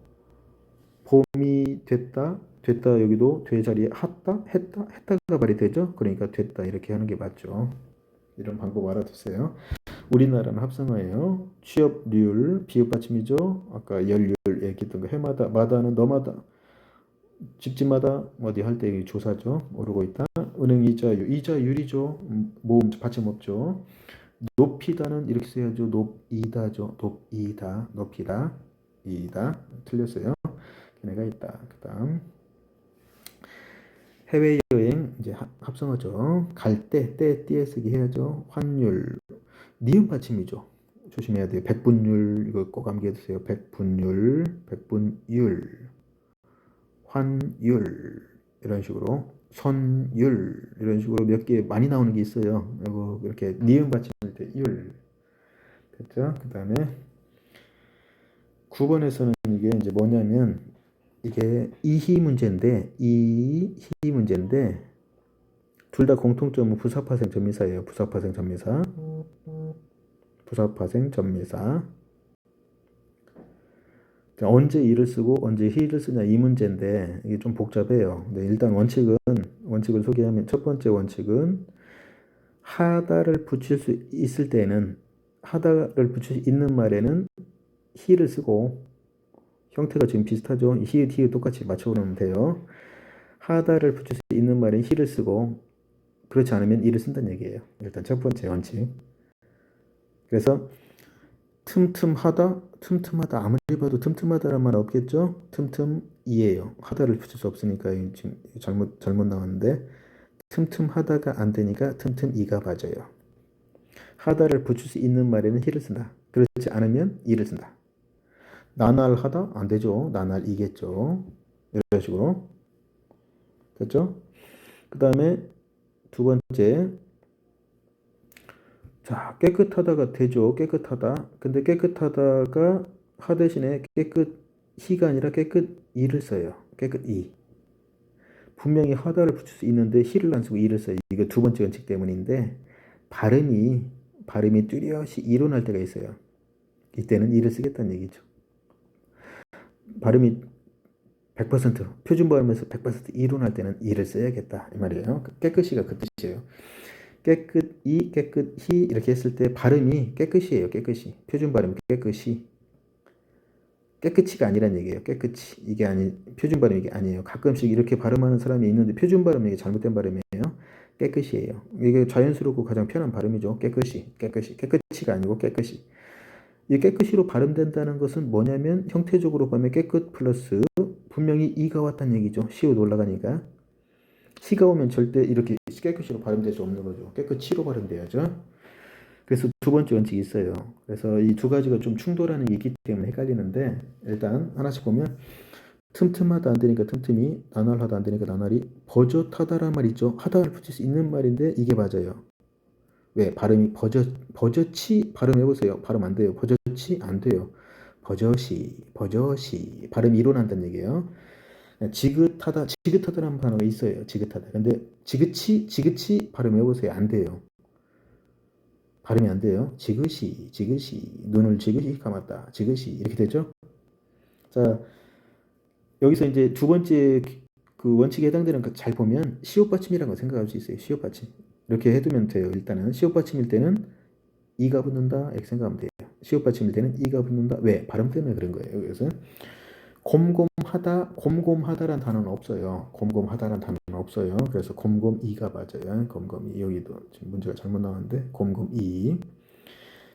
봄이 됐다 여기도 돼 자리에 했다가 말이 되죠. 그러니까 됐다 이렇게 하는 게 맞죠. 이런 방법 알아두세요. 우리나라는 합성어예요. 취업률 비읍 받침이죠. 아까 열률 얘기했던 거 해마다 마다는 너마다 집집마다 어디 할 때 조사죠. 오르고 있다. 은행 이자율이죠. 모음 받침 없죠. 높이다는 이렇게 써야죠. 높이다죠. 높이다 이다 틀렸어요. 걔네가 있다. 그다음 해외여행 이제 합성어죠. 갈 때 띄어쓰기 해야죠. 환율 니은 받침이죠. 조심해야 돼요. 백분율 이거 꼭 암기해 두세요. 백분율, 환율 이런 식으로 선율 이런 식으로 몇 개 많이 나오는 게 있어요. 이거 이렇게 니은 받침일 때 율. 됐죠? 그다음에 9번에서는 이게 이제 뭐냐면 이게 이희 문제인데 둘 다 공통점은 부사파생 전미사예요. 부사파생 전미사. 언제 이를 쓰고 언제 히를 쓰냐 이 문제인데 이게 좀 복잡해요. 근데 일단 원칙을 소개하면 첫 번째 원칙은 하다를 붙일 수 있을 때는 하다를 붙일 수 있는 말에는 히를 쓰고 형태가 지금 비슷하죠. 히읗 똑같이 맞춰놓으면 돼요. 하다를 붙일 수 있는 말에는 히를 쓰고 그렇지 않으면 이를 쓴다는 얘기예요. 일단 첫 번째 원칙. 그래서 틈틈하다 아무리 봐도 틈틈하다란 말 없겠죠? 틈틈이에요. 하다를 붙일 수 없으니까 지금 잘못 나왔는데 틈틈하다가 안 되니까 틈틈이가 맞아요. 하다를 붙일 수 있는 말에는 히를 쓴다. 그렇지 않으면 이를 쓴다. 나날하다 안 되죠. 나날이겠죠. 이런 식으로 됐죠? 그 다음에 두 번째 자, 깨끗하다가 되죠. 깨끗하다. 근데 깨끗하다가 하 대신에 깨끗히가 아니라 깨끗이를 써요. 깨끗이. 분명히 하다를 붙일 수 있는데 히를 안 쓰고 이를 써요. 이거 두 번째 원칙 때문인데 발음이 뚜렷이 이로 날 때가 있어요. 이때는 이를 쓰겠다는 얘기죠. 발음이 100% 표준 발음에서 100% 이론할 때는 이를 써야겠다 이 말이에요. 깨끗이가 그 뜻이에요. 깨끗이 깨끗이 이렇게 했을 때 발음이 깨끗이에요. 깨끗이 표준 발음 깨끗이 깨끗이가 아니란 얘기예요. 깨끗이 이게 아니 표준 발음 이게 아니에요. 가끔씩 이렇게 발음하는 사람이 있는데 표준 발음이 이게 잘못된 발음이에요. 깨끗이에요. 이게 자연스럽고 가장 편한 발음이죠. 깨끗이 깨끗이 깨끗이가 아니고 깨끗이. 이 깨끗이로 발음된다는 것은 뭐냐면 형태적으로 보면 깨끗 플러스 분명히 이가 왔다는 얘기죠. 시옷 올라가니까. 시가 오면 절대 이렇게 깨끗이로 발음될 수 없는 거죠. 깨끗이로 발음돼야죠. 그래서 두 번째 원칙이 있어요. 그래서 이 두 가지가 좀 충돌하는 게 있기 때문에 헷갈리는데 일단 하나씩 보면 틈틈하다 안 되니까 틈틈이, 나날하다 안 되니까 나날이, 버젓하다란 말 있죠. 하다를 붙일 수 있는 말인데 이게 맞아요. 왜? 발음이 버젓이 발음해보세요. 발음 안 돼요. 버젓이 안 돼요. 버젓이 발음이 일어난다는 얘기예요. 지긋하다라는 단어가 있어요. 지긋하다. 근데 지긋이 발음해보세요. 안 돼요. 발음이 안 돼요. 지그시 눈을 지그시 감았다. 지그시 이렇게 되죠. 자, 여기서 이제 두 번째 그 원칙에 해당되는 거 잘 보면 시옷 받침이라는 거 생각할 수 있어요. 시옷 받침 이렇게 해두면 돼요. 일단은 시옷 받침일 때는 이가 붙는다 이렇게 생각하면 돼요. 시옷 받침일 때는 이가 붙는다. 왜? 발음 때문에 그런 거예요. 그래서 곰곰하다라는 단어는 없어요. 곰곰하다라는 단어는 없어요. 그래서 곰곰이가 맞아요. 곰곰이 여기도 지금 문제가 잘못 나왔는데 곰곰이.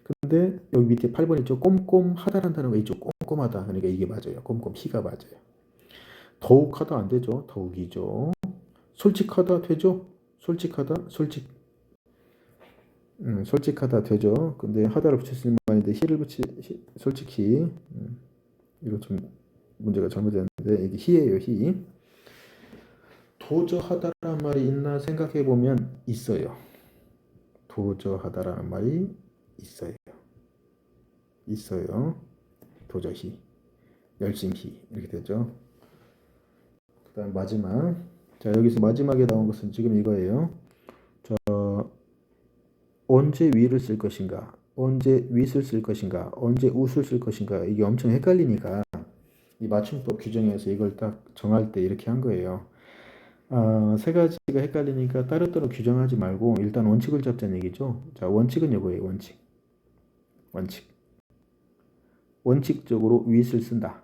근데 여기 밑에 8번 있죠. 꼼꼼하다라는 단어가 있죠. 꼼꼼하다. 그러니까 이게 맞아요. 꼼꼼히가 맞아요. 더욱하다 안 되죠. 더욱이죠. 솔직하다 되죠. 솔직하다 되죠. 근데 하다를 붙일 수 있는 말인데 솔직히 이거 좀 문제가 잘못됐는데 이게 희예요. 희. 도저하다라는 말이 있나 생각해 보면 있어요. 도저하다라는 말이 있어요. 도저히, 열심히 이렇게 되죠. 그다음 마지막. 자, 여기서 마지막에 나온 것은 지금 이거예요. 언제 위를 쓸 것인가, 언제 윗을 쓸 것인가, 언제 웃을 쓸 것인가 이게 엄청 헷갈리니까 이 맞춤법 규정에서 이걸 딱 정할 때 이렇게 한 거예요. 세 가지가 헷갈리니까 따로따로 규정하지 말고 일단 원칙을 잡자는 얘기죠. 자, 원칙은 이거예요. 원칙. 원칙적으로 윗을 쓴다.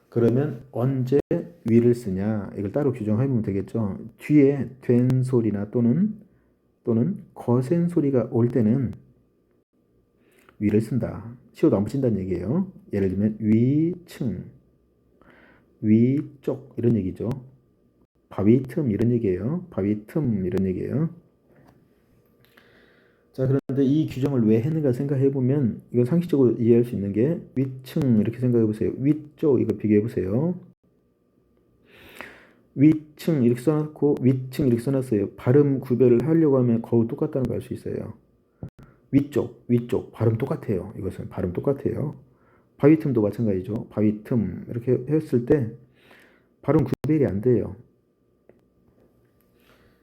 그러면 언제 위를 쓰냐 이걸 따로 규정해보면 되겠죠. 뒤에 된 소리나 또는 거센 소리가 올 때는 위를 쓴다. 시옷 안 붙인다는 얘기예요. 예를 들면 위층, 위쪽 이런 얘기죠. 바위 틈 이런 얘기예요. 바위 틈 이런 얘기예요. 자, 그런데 이 규정을 왜 했는가 생각해 보면 이건 상식적으로 이해할 수 있는 게 위층 이렇게 생각해 보세요. 위쪽 이거 비교해 보세요. 위층 이렇게 써놓고 위층 이렇게 써놨어요. 발음 구별을 하려고 하면 거의 똑같다는 걸 알 수 있어요. 위쪽 발음 똑같아요. 이것은 발음 똑같아요. 바위 틈도 마찬가지죠. 바위 틈 이렇게 했을 때 발음 구별이 안 돼요.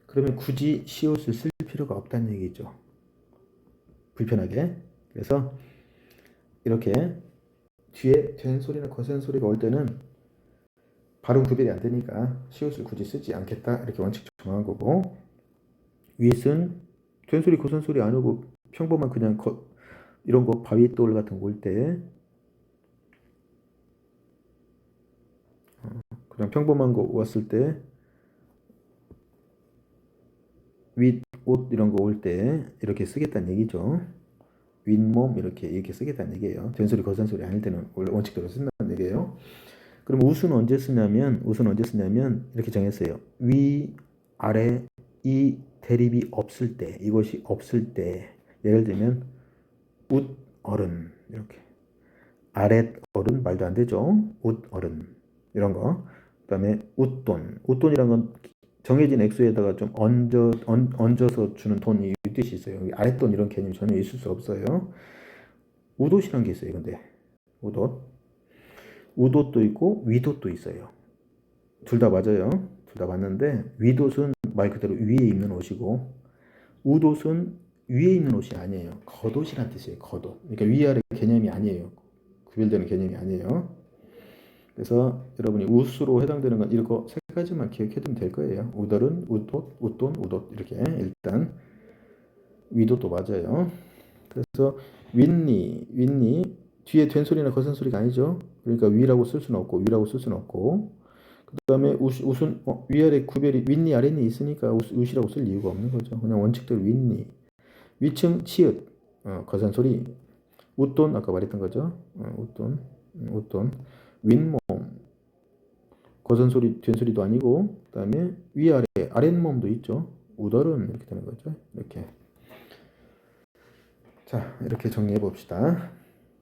그러면 굳이 시옷을 쓸 필요가 없다는 얘기죠. 불편하게. 그래서 이렇게 뒤에 된 소리나 거센 소리가 올 때는 발음 구별이 안 되니까 시옷을 굳이 쓰지 않겠다 이렇게 원칙 정한 거고, 윗은 된 소리 거센 소리 안 오고 평범한 그냥 이런 거 바위 돌 같은 거 올 때 그냥 평범한 거 왔을 때 윗 옷 이런 거 올 때 이렇게 쓰겠다는 얘기죠. 윗몸 이렇게 쓰겠다는 얘기예요. 된 소리 거센 소리 아닐 때는 원래 원칙대로 쓴다는 얘기예요. 그럼 웃은 언제 쓰냐면 이렇게 정했어요. 위, 아래, 이 대립이 없을 때, 이것이 없을 때, 예를 들면 웃 어른 이렇게, 아랫 어른 말도 안 되죠. 웃 어른 이런 거. 그다음에 웃돈이란 건 정해진 액수에다가 좀 얹어서 주는 돈이 이 뜻이 있어요. 아랫돈 이런 개념이 전혀 있을 수 없어요. 우옷이란 게 있어요. 근데 우옷도 있고 위옷도 있어요. 둘 다 맞아요. 둘 다 맞는데 위옷은 말 그대로 위에 입는 옷이고 우옷은 위에 입는 옷이 아니에요. 겉옷이란 뜻이에요. 겉옷. 그러니까 위아래 개념이 아니에요. 구별되는 개념이 아니에요. 그래서 여러분이 우수로 해당되는 건 이거 세 가지만 기억해두면 될 거예요. 우덜은 우돛, 웃돈, 우돛 이렇게 일단 위도도 맞아요. 그래서 윗니 뒤에 된 소리나 거센 소리가 아니죠. 그러니까 위라고 쓸 수는 없고 위라고 쓸 수는 없고 그다음에 웃은 위아래 구별이 윗니 아랫니 있으니까 웃이라고 쓸 이유가 없는 거죠. 그냥 원칙대로 윗니 위층 치읓 거센 소리 웃돈 아까 말했던 거죠. 웃돈 윗몸 거센 소리 된 소리도 아니고 그다음에 위아래 아랫몸도 있죠. 우덜은 이렇게 되는 거죠. 이렇게 자 이렇게 정리해 봅시다.